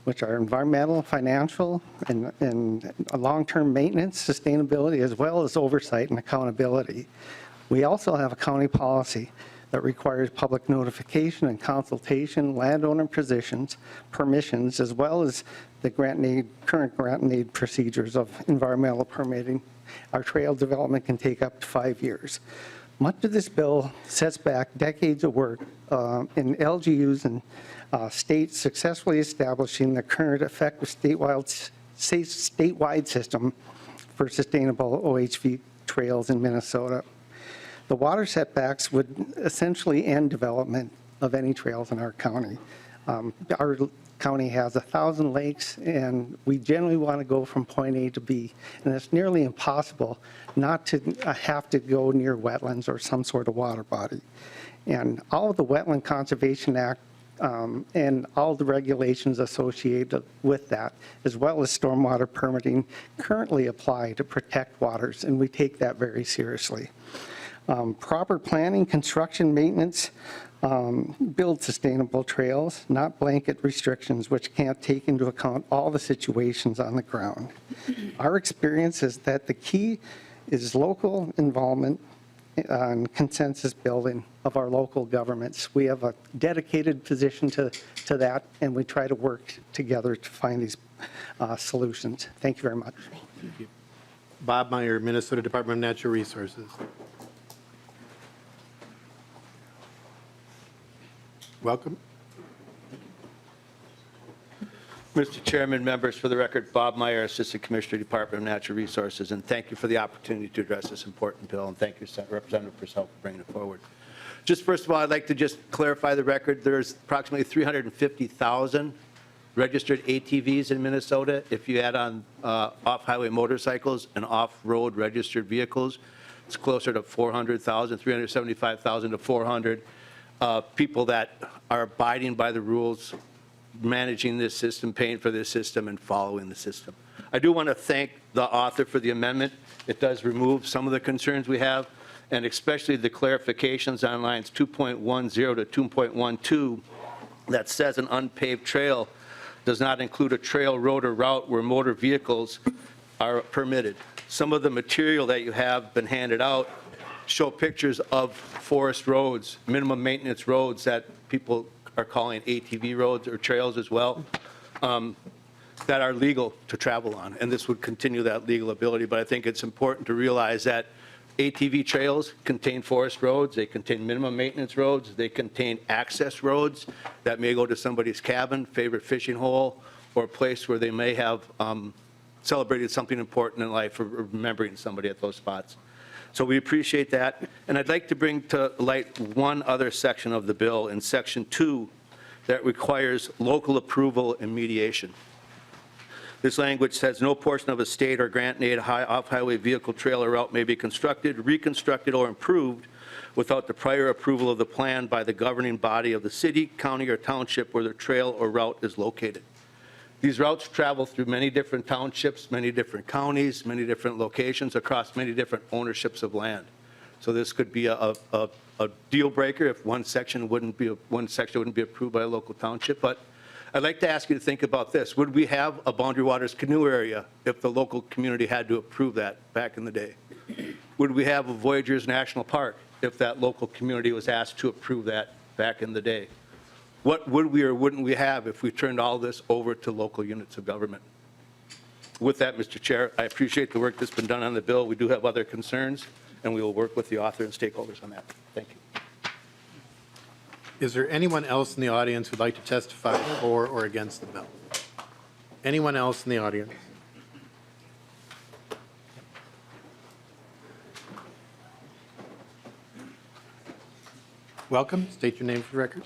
which are environmental, financial, and long-term maintenance, sustainability, as well as oversight and accountability. We also have a county policy that requires public notification and consultation, landowner permissions, as well as the current grant and aid procedures of environmental permitting. Our trail development can take up to 5 years. Much of this bill sets back decades of work in LGUs and states successfully establishing the current effective statewide system for sustainable OHV trails in Minnesota. The water setbacks would essentially end development of any trails in our county. Our county has 1,000 lakes, and we generally want to go from point A to B, and it's nearly impossible not to have to go near wetlands or some sort of water body. And all of the Wetland Conservation Act and all the regulations associated with that, as well as stormwater permitting, currently apply to protect waters, and we take that very seriously. Proper planning, construction, maintenance, build sustainable trails, not blanket restrictions which can't take into account all the situations on the ground. Our experience is that the key is local involvement and consensus building of our local governments. We have a dedicated position to that, and we try to work together to find these solutions. Thank you very much. Thank you. Bob Meyer, Minnesota Department of Natural Resources. Welcome. Mr. Chairman, members, for the record, Bob Meyer, Assistant Commissioner, Department of Natural Resources, and thank you for the opportunity to address this important bill, and thank you, Representative Pursell, for bringing it forward. Just first of all, I'd like to just clarify the record. There's approximately 350,000 registered ATVs in Minnesota. If you add on off-highway motorcycles and off-road registered vehicles, it's closer to 400,000, 375,000 to 400 people that are abiding by the rules, managing this system, paying for this system, and following the system. I do want to thank the author for the amendment. It does remove some of the concerns we have, and especially the clarifications on lines 2.10 to 2.12 that says an unpaved trail does not include a trail, road, or route where motor vehicles are permitted. Some of the material that you have been handed out show pictures of forest roads, minimum maintenance roads that people are calling ATV roads or trails as well, that are legal to travel on. And this would continue that legal ability. But I think it's important to realize that ATV trails contain forest roads, they contain minimum maintenance roads, they contain access roads that may go to somebody's cabin, favorite fishing hole, or a place where they may have celebrated something important in life or remembering somebody at those spots. So we appreciate that. And I'd like to bring to light one other section of the bill in section 2 that requires local approval and mediation. This language says no portion of a state or grant-aid off-highway vehicle trail or route may be constructed, reconstructed, or improved without the prior approval of the plan by the governing body of the city, county, or township where the trail or route is located. These routes travel through many different townships, many different counties, many different locations across many different ownerships of land. So this could be a deal breaker if one section wouldn't be approved by a local township. But I'd like to ask you to think about this. Would we have a Boundary Waters canoe area if the local community had to approve that back in the day? Would we have a Voyageurs National Park if that local community was asked to approve that back in the day? What would we or wouldn't we have if we turned all this over to local units of government? With that, Mr. Chair, I appreciate the work that's been done on the bill. We do have other concerns, and we will work with the author and stakeholders on that. Thank you. Is there anyone else in the audience who'd like to testify for or against the bill? Anyone else in the audience? Welcome. State your name for the record.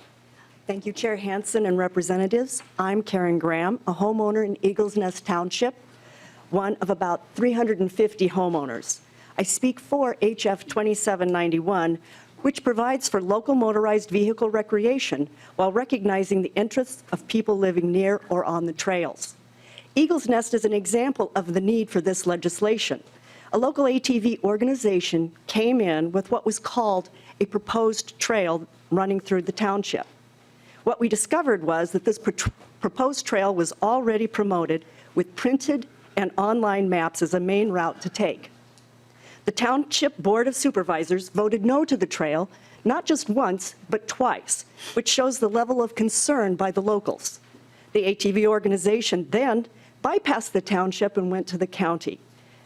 Thank you, Chair Hansen and representatives. I'm Karen Graham, a homeowner in Eagles Nest Township, one of about 350 homeowners. I speak for HF 2791, which provides for local motorized vehicle recreation while recognizing the interests of people living near or on the trails. Eagles Nest is an example of the need for this legislation. A local ATV organization came in with what was called a proposed trail running through the township. What we discovered was that this proposed trail was already promoted with printed and online maps as a main route to take. The Township Board of Supervisors voted no to the trail, not just once, but twice, which shows the level of concern by the locals. The ATV organization then bypassed the township and went to the county,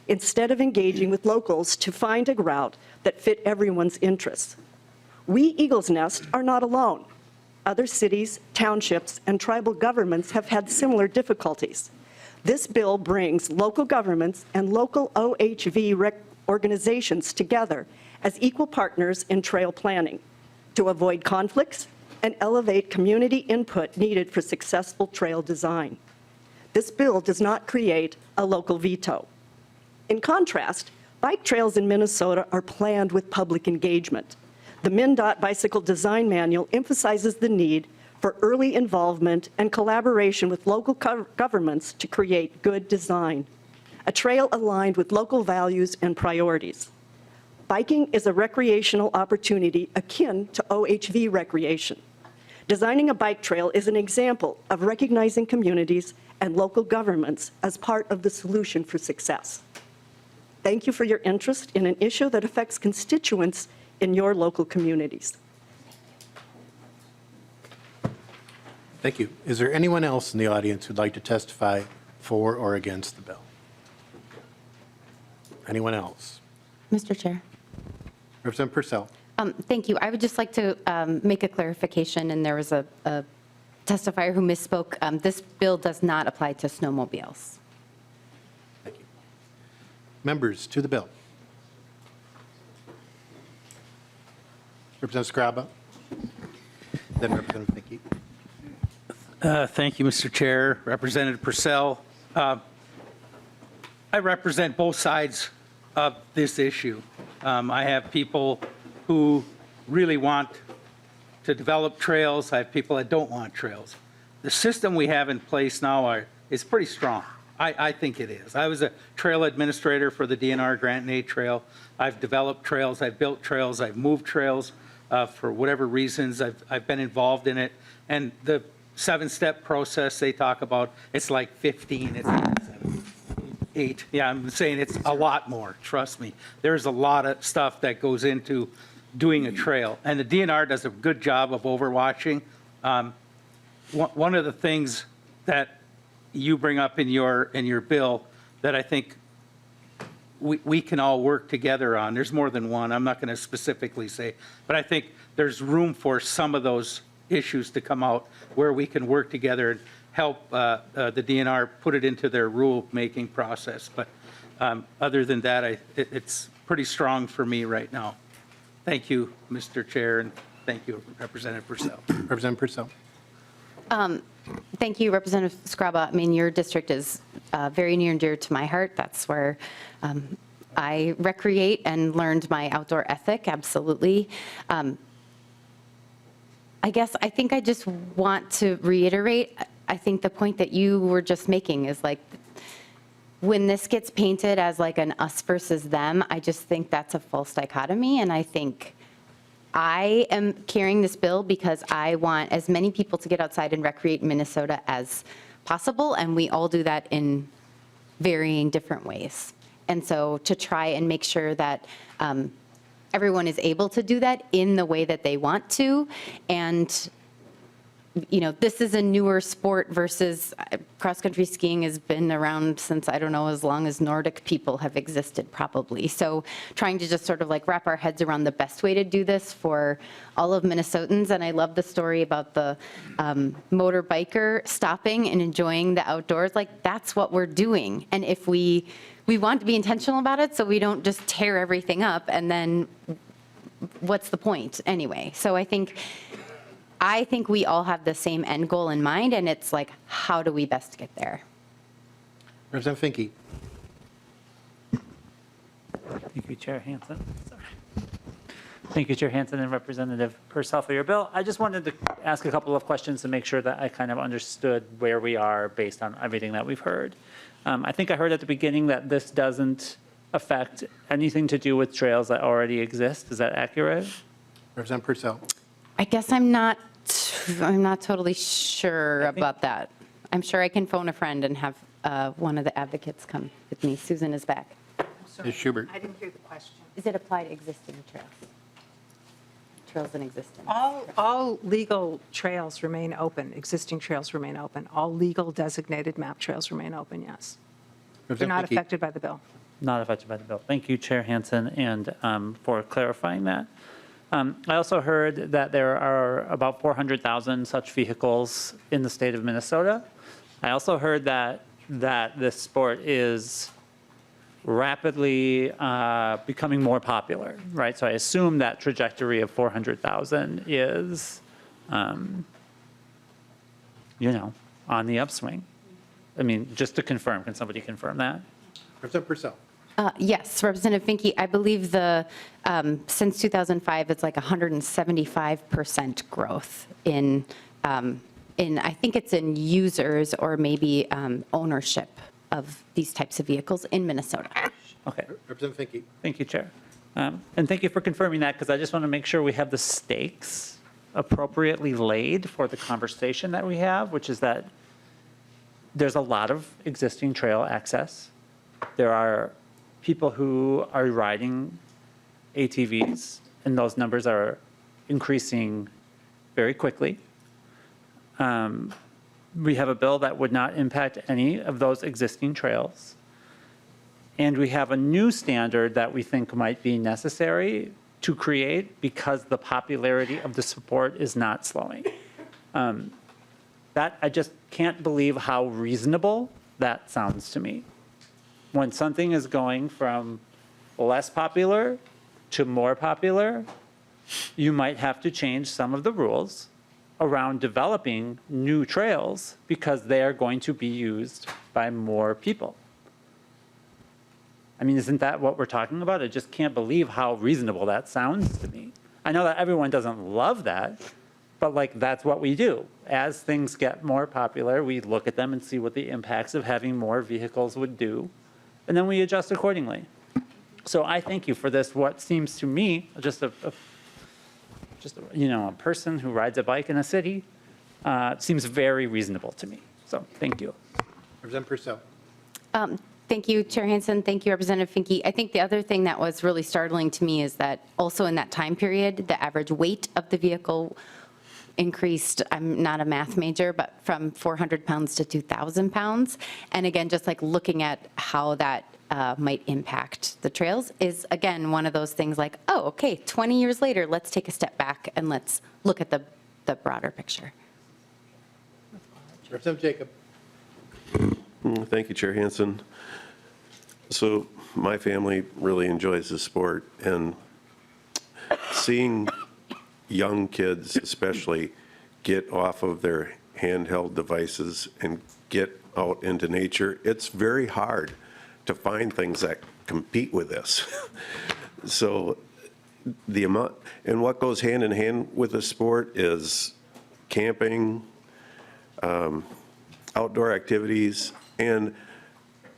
instead of engaging with locals to find a route that fit everyone's interests. We, Eagles Nest, are not alone. Other cities, townships, and tribal governments have had similar difficulties. This bill brings local governments and local OHV organizations together as equal partners in trail planning to avoid conflicts and elevate community input needed for successful trail design. This bill does not create a local veto. In contrast, bike trails in Minnesota are planned with public engagement. The MnDOT Bicycle Design Manual emphasizes the need for early involvement and collaboration with local governments to create good design, a trail aligned with local values and priorities. Biking is a recreational opportunity akin to OHV recreation. Designing a bike trail is an example of recognizing communities and local governments as part of the solution for success. Thank you for your interest in an issue that affects constituents in your local communities. Thank you. Is there anyone else in the audience who'd like to testify for or against the bill? Anyone else? Mr. Chair. Representative Pursell. Thank you. I would just like to make a clarification, and there was a testifier who misspoke. This bill does not apply to snowmobiles. Thank you. Members to the bill. Representative Skraba, then Representative Finke. Thank you, Mr. Chair. Representative Pursell. I represent both sides of this issue. I have people who really want to develop trails. I have people that don't want trails. The system we have in place now is pretty strong. I think it is. I was a trail administrator for the DNR Grant and Aid Trail. I've developed trails, I've built trails, I've moved trails for whatever reasons. I've been involved in it. And the 7-step process they talk about, it's like 15, it's not 7, 8. Yeah, I'm saying it's a lot more, trust me. There's a lot of stuff that goes into doing a trail. And the DNR does a good job of overwatching. One of the things that you bring up in your bill that I think we can all work together on, there's more than one, I'm not going to specifically say, but I think there's room for some of those issues to come out where we can work together and help the DNR put it into their rule-making process. But other than that, it's pretty strong for me right now. Thank you, Mr. Chair, and thank you, Representative Pursell. Representative Pursell. Thank you, Representative Skraba. I mean, your district is very near and dear to my heart. That's where I recreate and learned my outdoor ethic, absolutely. I think I just want to reiterate, I think the point that you were just making is like, when this gets painted as like an us versus them, I just think that's a false dichotomy. And I think I am carrying this bill because I want as many people to get outside and recreate in Minnesota as possible. And we all do that in varying different ways. And so to try and make sure that everyone is able to do that in the way that they want to. And you know, this is a newer sport versus cross-country skiing has been around since, I don't know, as long as Nordic people have existed probably. So trying to just sort of like wrap our heads around the best way to do this for all of Minnesotans. And I love the story about the motorbiker stopping and enjoying the outdoors. Like, that's what we're doing. And if we want to be intentional about it so we don't just tear everything up, and then what's the point anyway? So I think we all have the same end goal in mind, and it's like, how do we best get there? Representative Finke. Thank you, Chair Hansen. Sorry. Thank you, Chair Hansen and Representative Pursell for your bill. I just wanted to ask a couple of questions to make sure that I kind of understood where we are based on everything that we've heard. I think I heard at the beginning that this doesn't affect anything to do with trails that already exist. Is that accurate? Representative Pursell. I guess I'm not totally sure about that. I'm sure I can phone a friend and have one of the advocates come with me. Susan is back. Ms. Schubert. I didn't hear the question. Is it applied to existing trails? Trails in existence. All legal trails remain open, existing trails remain open. All legal designated map trails remain open, yes. They're not affected by the bill. Not affected by the bill. Thank you, Chair Hansen, and for clarifying that. I also heard that there are about 400,000 such vehicles in the state of Minnesota. I also heard that this sport is rapidly becoming more popular, right? So I assume that trajectory of 400,000 is, on the upswing. I mean, just to confirm, can somebody confirm that? Representative Pursell. Yes, Representative Finke, I believe since 2005, it's like 175% growth in I think it's in users or maybe ownership of these types of vehicles in Minnesota. Okay. Representative Finke. Thank you, Chair. And thank you for confirming that, because I just want to make sure we have the stakes appropriately laid for the conversation that we have, which is that there's a lot of existing trail access. There are people who are riding ATVs, and those numbers are increasing very quickly. We have a bill that would not impact any of those existing trails. And we have a new standard that we think might be necessary to create because the popularity of the sport is not slowing. That, I just can't believe how reasonable that sounds to me. When something is going from less popular to more popular, you might have to change some of the rules around developing new trails because they are going to be used by more people. I mean, isn't that what we're talking about? I just can't believe how reasonable that sounds to me. I know that everyone doesn't love that, but like that's what we do. As things get more popular, we look at them and see what the impacts of having more vehicles would do, and then we adjust accordingly. So I thank you for this, what seems to me just a person who rides a bike in a city, seems very reasonable to me. So thank you. Representative Pursell. Thank you, Chair Hansen. Thank you, Representative Finke. I think the other thing that was really startling to me is that also in that time period, the average weight of the vehicle increased, I'm not a math major, but from 400 pounds to 2,000 pounds. And again, just like looking at how that might impact the trails is, again, one of those things like, oh, okay, 20 years later, let's take a step back and let's look at the broader picture. Representative Jacob. Thank you, Chair Hansen. So my family really enjoys this sport, and seeing young kids especially get off of their handheld devices and get out into nature, it's very hard to find things that compete with this. So the amount, and what goes hand in hand with the sport is camping, outdoor activities, and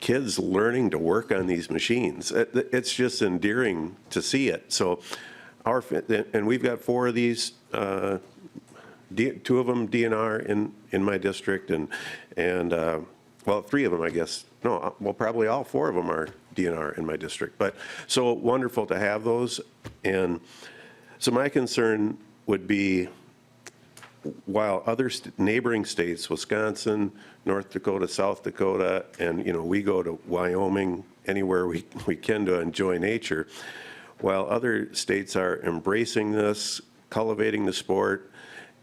kids learning to work on these machines. It's just endearing to see it. So and we've got 4 of these, 2 of them DNR in my district, and well, 3 of them, I guess. No, well, probably all 4 of them are DNR in my district. But so wonderful to have those. And so my concern would be, while other neighboring states, Wisconsin, North Dakota, South Dakota, and we go to Wyoming, anywhere we can to enjoy nature, while other states are embracing this, cultivating the sport,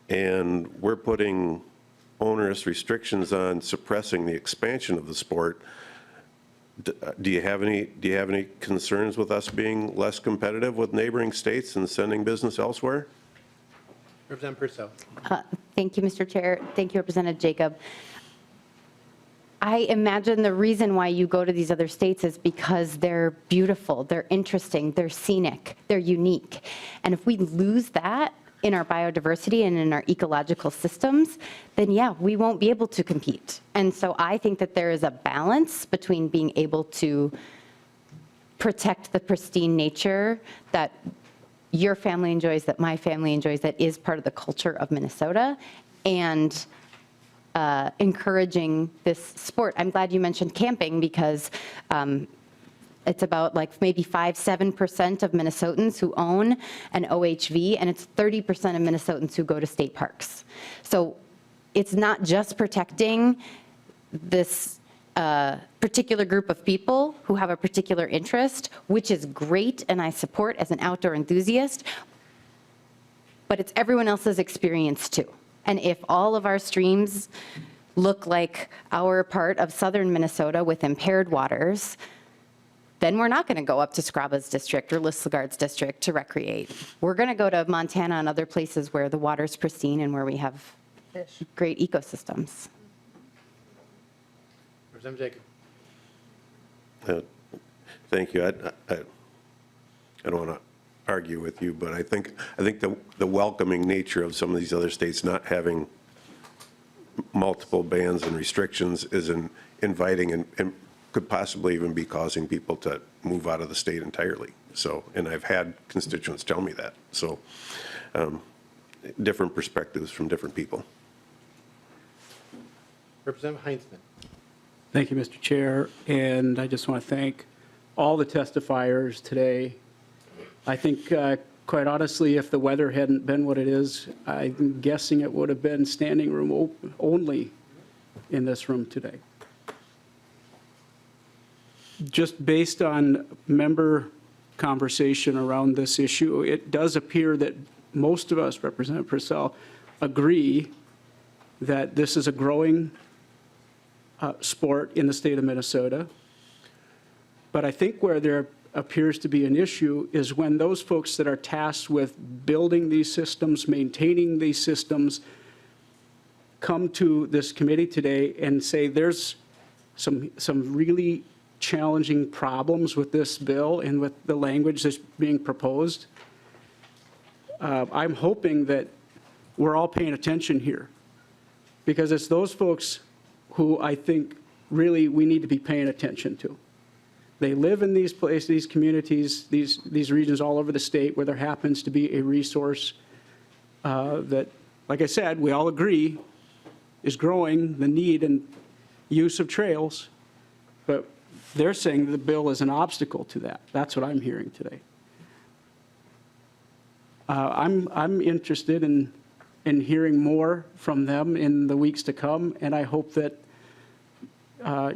and we're putting onerous restrictions on suppressing the expansion of the sport, do you have any concerns with us being less competitive with neighboring states and sending business elsewhere? Representative Pursell. Thank you, Mr. Chair. Thank you, Representative Jacob. I imagine the reason why you go to these other states is because they're beautiful, they're interesting, they're scenic, they're unique. And if we lose that in our biodiversity and in our ecological systems, then yeah, we won't be able to compete. And so I think that there is a balance between being able to protect the pristine nature that your family enjoys, that my family enjoys, that is part of the culture of Minnesota, and encouraging this sport. I'm glad you mentioned camping because it's about like maybe 5-7% of Minnesotans who own an OHV, and it's 30% of Minnesotans who go to state parks. So it's not just protecting this particular group of people who have a particular interest, which is great and I support as an outdoor enthusiast, but it's everyone else's experience too. And if all of our streams look like our part of southern Minnesota with impaired waters, then we're not going to go up to Scraba's district or Lislegard's district to recreate. We're going to go to Montana and other places where the water's pristine and where we have great ecosystems. Representative Jacob. Thank you. I don't want to argue with you, but I think the welcoming nature of some of these other states not having multiple bans and restrictions is inviting and could possibly even be causing people to move out of the state entirely. So, and I've had constituents tell me that. So, different perspectives from different people. Representative Heinzman. Thank you, Mr. Chair, and I just want to thank all the testifiers today. I think, quite honestly, if the weather hadn't been what it is, I'm guessing it would have been standing room only in this room today. Just based on member conversation around this issue, it does appear that most of us, Representative Pursell, agree that this is a growing sport in the state of Minnesota. But I think where there appears to be an issue is when those folks that are tasked with building these systems, maintaining these systems, come to this committee today and say there's some really challenging problems with this bill and with the language that's being proposed. I'm hoping that we're all paying attention here, because it's those folks who I think really we need to be paying attention to. They live in these places, these communities, these regions all over the state where there happens to be a resource that, like I said, we all agree is growing, the need and use of trails, but they're saying the bill is an obstacle to that. That's what I'm hearing today. I'm interested in hearing more from them in the weeks to come, and I hope that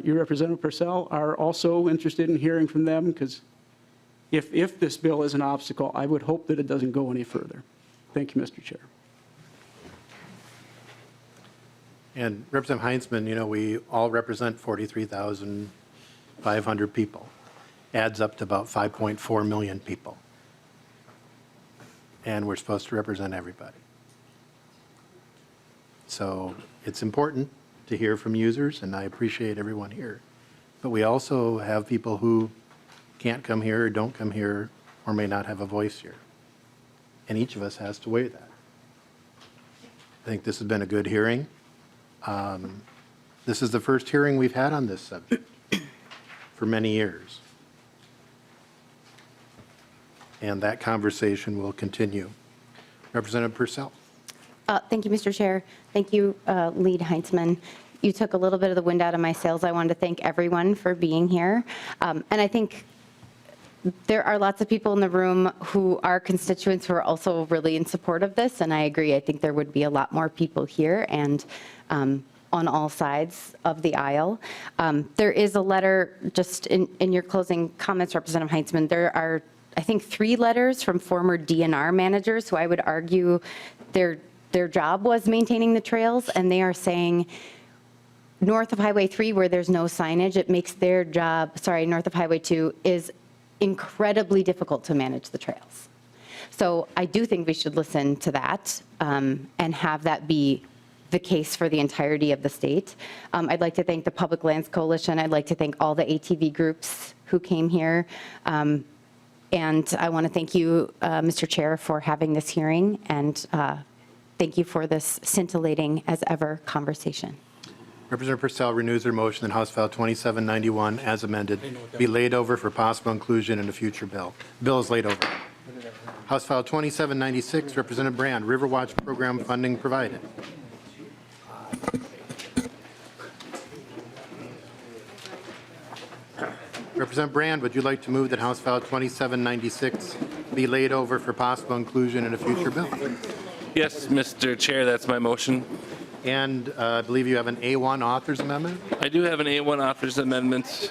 you, Representative Pursell, are also interested in hearing from them, because if this bill is an obstacle, I would hope that it doesn't go any further. Thank you, Mr. Chair. And Representative Heinzman, you know, we all represent 43,500 people. Adds up to about 5.4 million people. And we're supposed to represent everybody. So it's important to hear from users, and I appreciate everyone here. But we also have people who can't come here or don't come here or may not have a voice here. And each of us has to weigh that. I think this has been a good hearing. This is the first hearing we've had on this subject for many years. And that conversation will continue. Representative Pursell. Thank you, Mr. Chair. Thank you, Lead Heinzman. You took a little bit of the wind out of my sails. I wanted to thank everyone for being here. And I think there are lots of people in the room who are constituents who are also really in support of this, and I agree. I think there would be a lot more people here and on all sides of the aisle. There is a letter, just in your closing comments, Representative Heinzman, there are, I think, 3 letters from former DNR managers who I would argue their job was maintaining the trails, and they are saying north of Highway 3 where there's no signage, it makes their job, north of Highway 2 is incredibly difficult to manage the trails. So I do think we should listen to that and have that be the case for the entirety of the state. I'd like to thank the Public Lands Coalition. I'd like to thank all the ATV groups who came here. And I want to thank you, Mr. Chair, for having this hearing, and thank you for this scintillating as ever conversation. Representative Pursell renews her motion that House File 2791, as amended, be laid over for possible inclusion in a future bill. Bill is laid over. House File 2796, Representative Brand, Riverwatch Program funding provided. Representative Brand, would you like to move that House File 2796 be laid over for possible inclusion in a future bill? Yes, Mr. Chair, that's my motion. And I believe you have an A1 authors amendment? I do have an A1 authors amendment,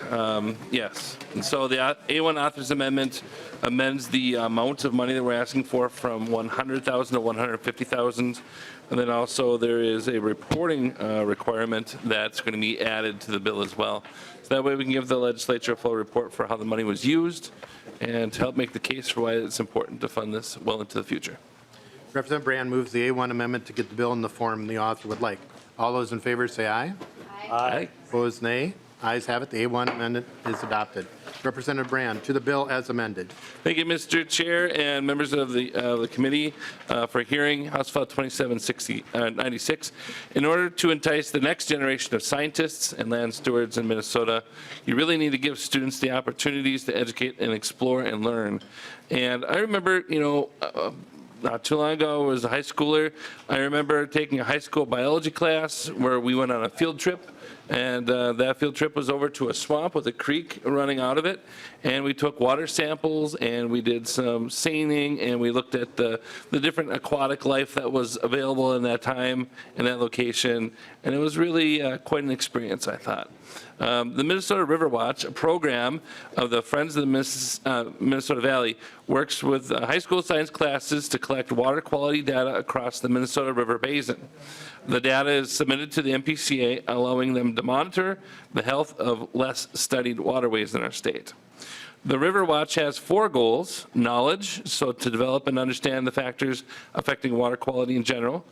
yes. And so the A1 authors amendment amends the amount of money that we're asking for from $100,000 to $150,000. And then also there is a reporting requirement that's going to be added to the bill as well. So that way we can give the legislature a full report for how the money was used and to help make the case for why it's important to fund this well into the future. Representative Brand moves the A1 amendment to get the bill in the form the author would like. All those in favor say aye. Aye. Opposed, nay. Ayes have it. The A1 amendment is adopted. Representative Brand, to the bill as amended. Thank you, Mr. Chair and members of the committee for hearing House File 2796. In order to entice the next generation of scientists and land stewards in Minnesota, you really need to give students the opportunities to educate and explore and learn. And I remember, not too long ago, I was a high schooler. I remember taking a high school biology class where we went on a field trip, and that field trip was over to a swamp with a creek running out of it, and we took water samples, and we did some seining, and we looked at the different aquatic life that was available in that time in that location, and it was really quite an experience, I thought. The Minnesota River Watch, a program of the Friends of the Minnesota Valley, works with high school science classes to collect water quality data across the Minnesota River Basin. The data is submitted to the MPCA, allowing them to monitor the health of less studied waterways in our state. The River Watch has 4 goals: knowledge, so to develop and understand the factors affecting water quality in general;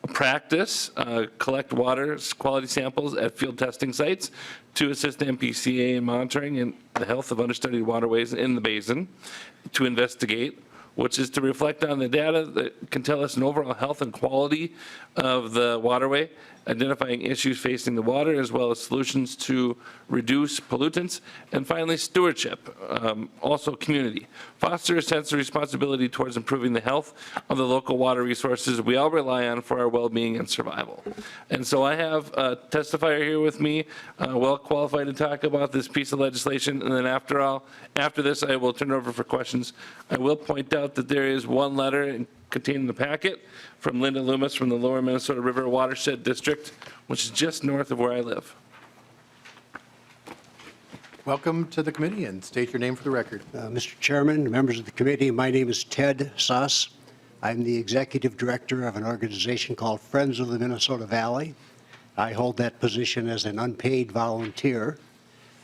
practice, collect water quality samples at field testing sites to assist the MPCA in monitoring and the health of understudied waterways in the basin; to investigate, which is to reflect on the data that can tell us an overall health and quality of the waterway, identifying issues facing the water as well as solutions to reduce pollutants; and finally, stewardship, also community. Foster a sense of responsibility towards improving the health of the local water resources we all rely on for our well-being and survival. And so I have a testifier here with me, well qualified to talk about this piece of legislation, and then after this, I will turn it over for questions. I will point out that there is one letter contained in the packet from Linda Loomis from the Lower Minnesota River Watershed District, which is just north of where I live. Welcome to the committee, and state your name for the record. Mr. Chairman, members of the committee, my name is Ted Suss. I'm the executive director of an organization called Friends of the Minnesota Valley. I hold that position as an unpaid volunteer.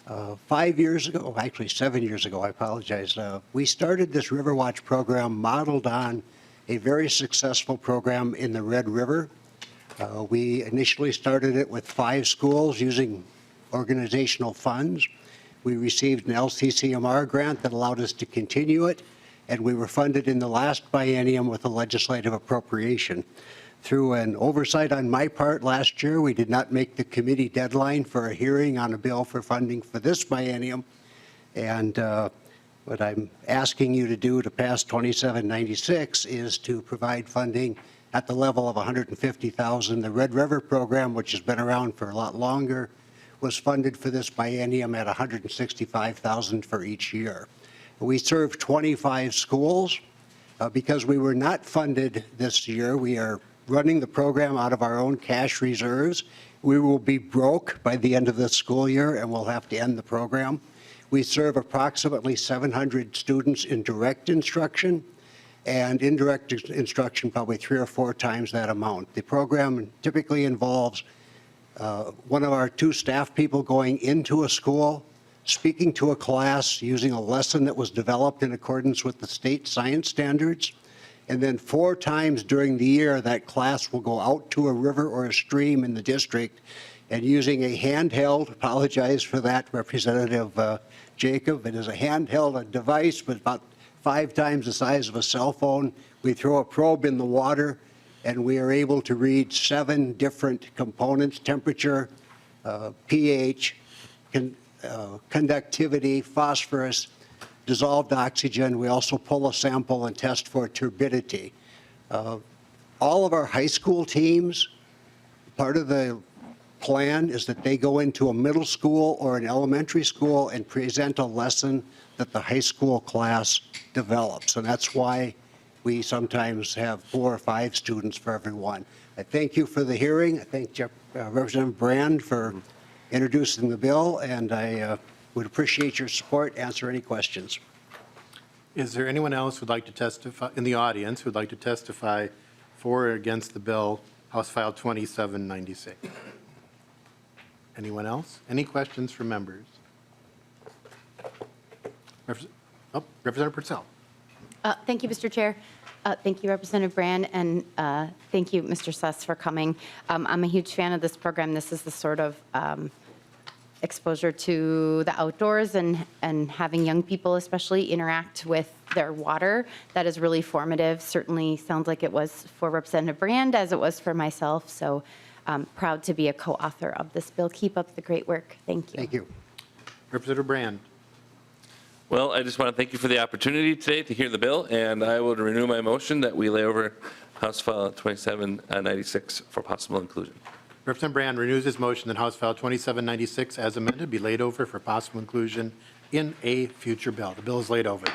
5 years ago, actually 7 years ago, I apologize, we started this River Watch program modeled on a very successful program in the Red River. We initially started it with 5 schools using organizational funds. We received an LCCMR grant that allowed us to continue it, and we were funded in the last biennium with a legislative appropriation. Through an oversight on my part last year, we did not make the committee deadline for a hearing on a bill for funding for this biennium, and what I'm asking you to do to pass 2796 is to provide funding at the level of $150,000. The Red River program, which has been around for a lot longer, was funded for this biennium at $165,000 for each year. We serve 25 schools. Because we were not funded this year, we are running the program out of our own cash reserves. We will be broke by the end of the school year, and we'll have to end the program. We serve approximately 700 students in direct instruction, and indirect instruction probably 3 or 4 times that amount. The program typically involves one of our 2 staff people going into a school, speaking to a class using a lesson that was developed in accordance with the state science standards, and then 4 times during the year that class will go out to a river or a stream in the district and using a handheld, apologize for that, Representative Jacob, it is a handheld device, but about 5 times the size of a cell phone. We throw a probe in the water, and we are able to read 7 different components: temperature, pH, conductivity, phosphorus, dissolved oxygen. We also pull a sample and test for turbidity. All of our high school teams, part of the plan is that they go into a middle school or an elementary school and present a lesson that the high school class develops. And that's why we sometimes have 4 or 5 students for every one. I thank you for the hearing. I thank Representative Brand for introducing the bill, and I would appreciate your support. Answer any questions. Is there anyone else who'd like to testify in the audience who'd like to testify for or against the bill, House File 2796? Anyone else? Any questions from members? Representative Pursell. Thank you, Mr. Chair. Thank you, Representative Brand, and thank you, Mr. Suss, for coming. I'm a huge fan of this program. This is the sort of exposure to the outdoors and having young people especially interact with their water that is really formative. Certainly sounds like it was for Representative Brand as it was for myself. So proud to be a co-author of this bill. Keep up the great work. Thank you. Thank you. Representative Brand. Well, I just want to thank you for the opportunity today to hear the bill, and I will renew my motion that we lay over House File 2796 for possible inclusion. Representative Brand renews his motion that House File 2796 as amended be laid over for possible inclusion in a future bill. The bill is laid over.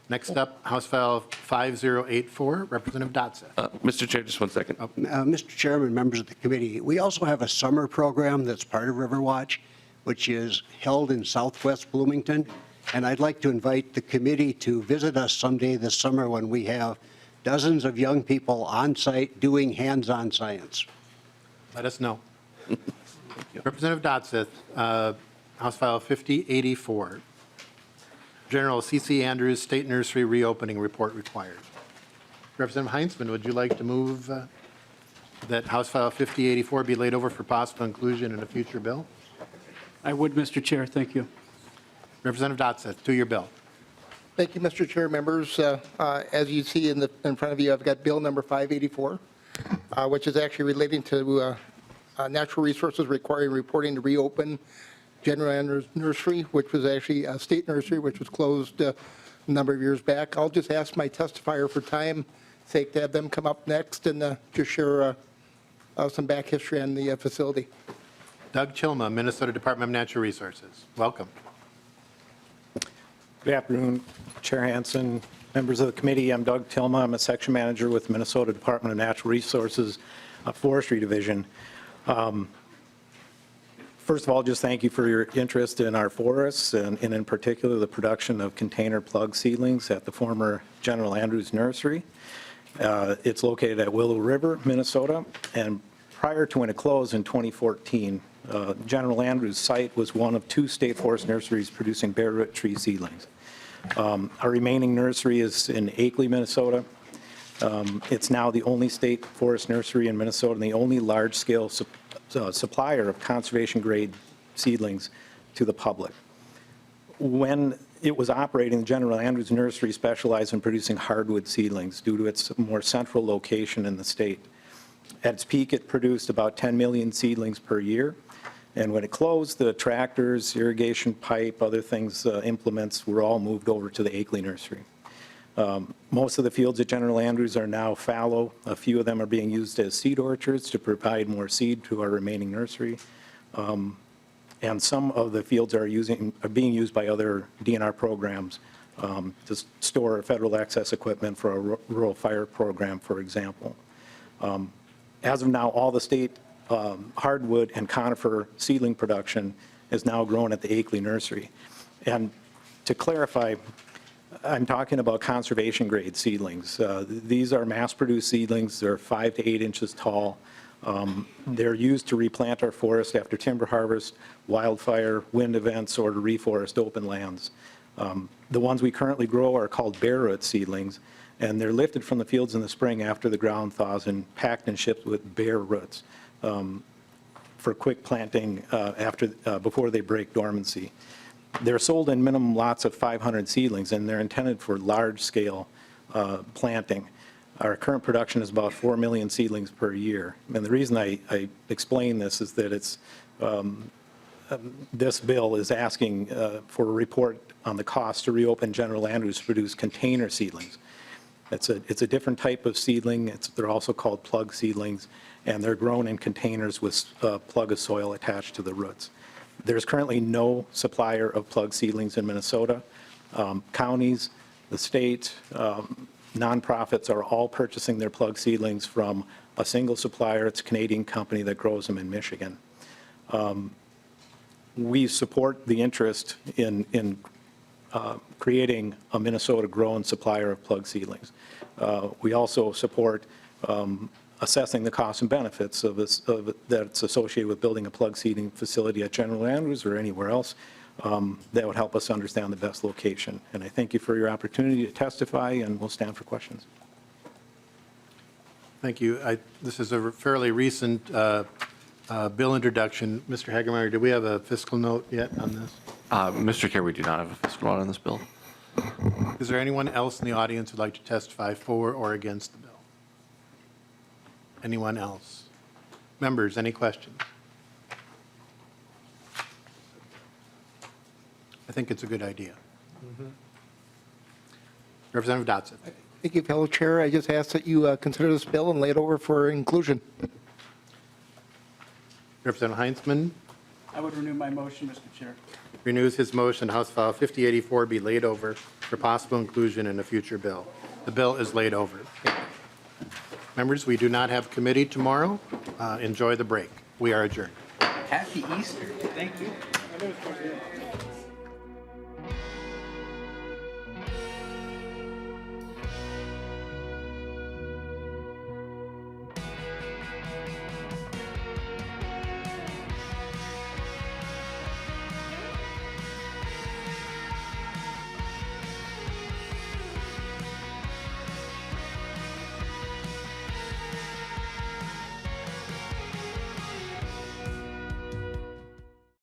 Next up, House File 5084, Representative Dotseth. Mr. Chair, just 1 second. Mr. Chairman, members of the committee, we also have a summer program that's part of River Watch, which is held in Southwest Bloomington. And I'd like to invite the committee to visit us someday this summer when we have dozens of young people on site doing hands-on science. Let us know. Representative Dotseth, House File 5084. General CC Andrews State Nursery reopening report required. Representative Heinzman, would you like to move that House File 5084 be laid over for possible inclusion in a future bill? I would, Mr. Chair. Thank you. Representative Dotseth, to your bill. Thank you, Mr. Chair, members. As you see in front of you, I've got bill number 584, which is actually relating to natural resources requiring reporting to reopen General Andrews Nursery, which was actually a state nursery, which was closed a number of years back. I'll just ask my testifier for time's sake to have them come up next and just share some back history on the facility. Doug Chilma, Minnesota Department of Natural Resources. Welcome. Good afternoon, Chair Hansen, members of the committee. I'm Doug Tilma. I'm a section manager with Minnesota Department of Natural Resources Forestry Division. First of all, just thank you for your interest in our forests and in particular the production of container plug seedlings at the former General Andrews Nursery. It's located at Willow River, Minnesota, and prior to when it closed in 2014, General Andrews site was one of 2 state forest nurseries producing bare root tree seedlings. Our remaining nursery is in Akeley, Minnesota. It's now the only state forest nursery in Minnesota and the only large-scale supplier of conservation-grade seedlings to the public. When it was operating, the General Andrews Nursery specialized in producing hardwood seedlings due to its more central location in the state. At its peak, it produced about 10 million seedlings per year. And when it closed, the tractors, irrigation pipe, other things, implements were all moved over to the Akeley Nursery. Most of the fields at General Andrews are now fallow. A few of them are being used as seed orchards to provide more seed to our remaining nursery. And some of the fields are being used by other DNR programs to store federal access equipment for a rural fire program, for example. As of now, all the state hardwood and conifer seedling production is now grown at the Akeley Nursery. And to clarify, I'm talking about conservation grade seedlings. These are mass-produced seedlings. They're 5 to 8 inches tall. They're used to replant our forest after timber harvest, wildfire, wind events, or to reforest open lands. The ones we currently grow are called bare root seedlings, and they're lifted from the fields in the spring after the ground thaws and packed and shipped with bare roots for quick planting before they break dormancy. They're sold in minimum lots of 500 seedlings, and they're intended for large-scale planting. Our current production is about 4 million seedlings per year. And the reason I explain this is that it's this bill is asking for a report on the cost to reopen General Andrews to produce container seedlings. It's a different type of seedling. They're also called plug seedlings, and they're grown in containers with a plug of soil attached to the roots. There's currently no supplier of plug seedlings in Minnesota. Counties, the state, nonprofits are all purchasing their plug seedlings from a single supplier. It's a Canadian company that grows them in Michigan. We support the interest in creating a Minnesota-grown supplier of plug seedlings. We also support assessing the costs and benefits that's associated with building a plug seeding facility at General Andrews or anywhere else. That would help us understand the best location. And I thank you for your opportunity to testify, and we'll stand for questions. Thank you. This is a fairly recent bill introduction. Mr. Hagemeyer, do we have a fiscal note yet on this? Mr. Chair, we do not have a fiscal note on this bill. Is there anyone else in the audience who'd like to testify for or against the bill? Anyone else? Members, any questions? I think it's a good idea. Representative Dotseth. Thank you, fellow chair. I just ask that you consider this bill and lay it over for inclusion. Representative Heinzman I would renew my motion, Mr. Chair. renews his motion, House File 5084 be laid over for possible inclusion in a future bill. The bill is laid over. Members, we do not have committee tomorrow. Enjoy the break. We are adjourned. Happy Easter. Thank you.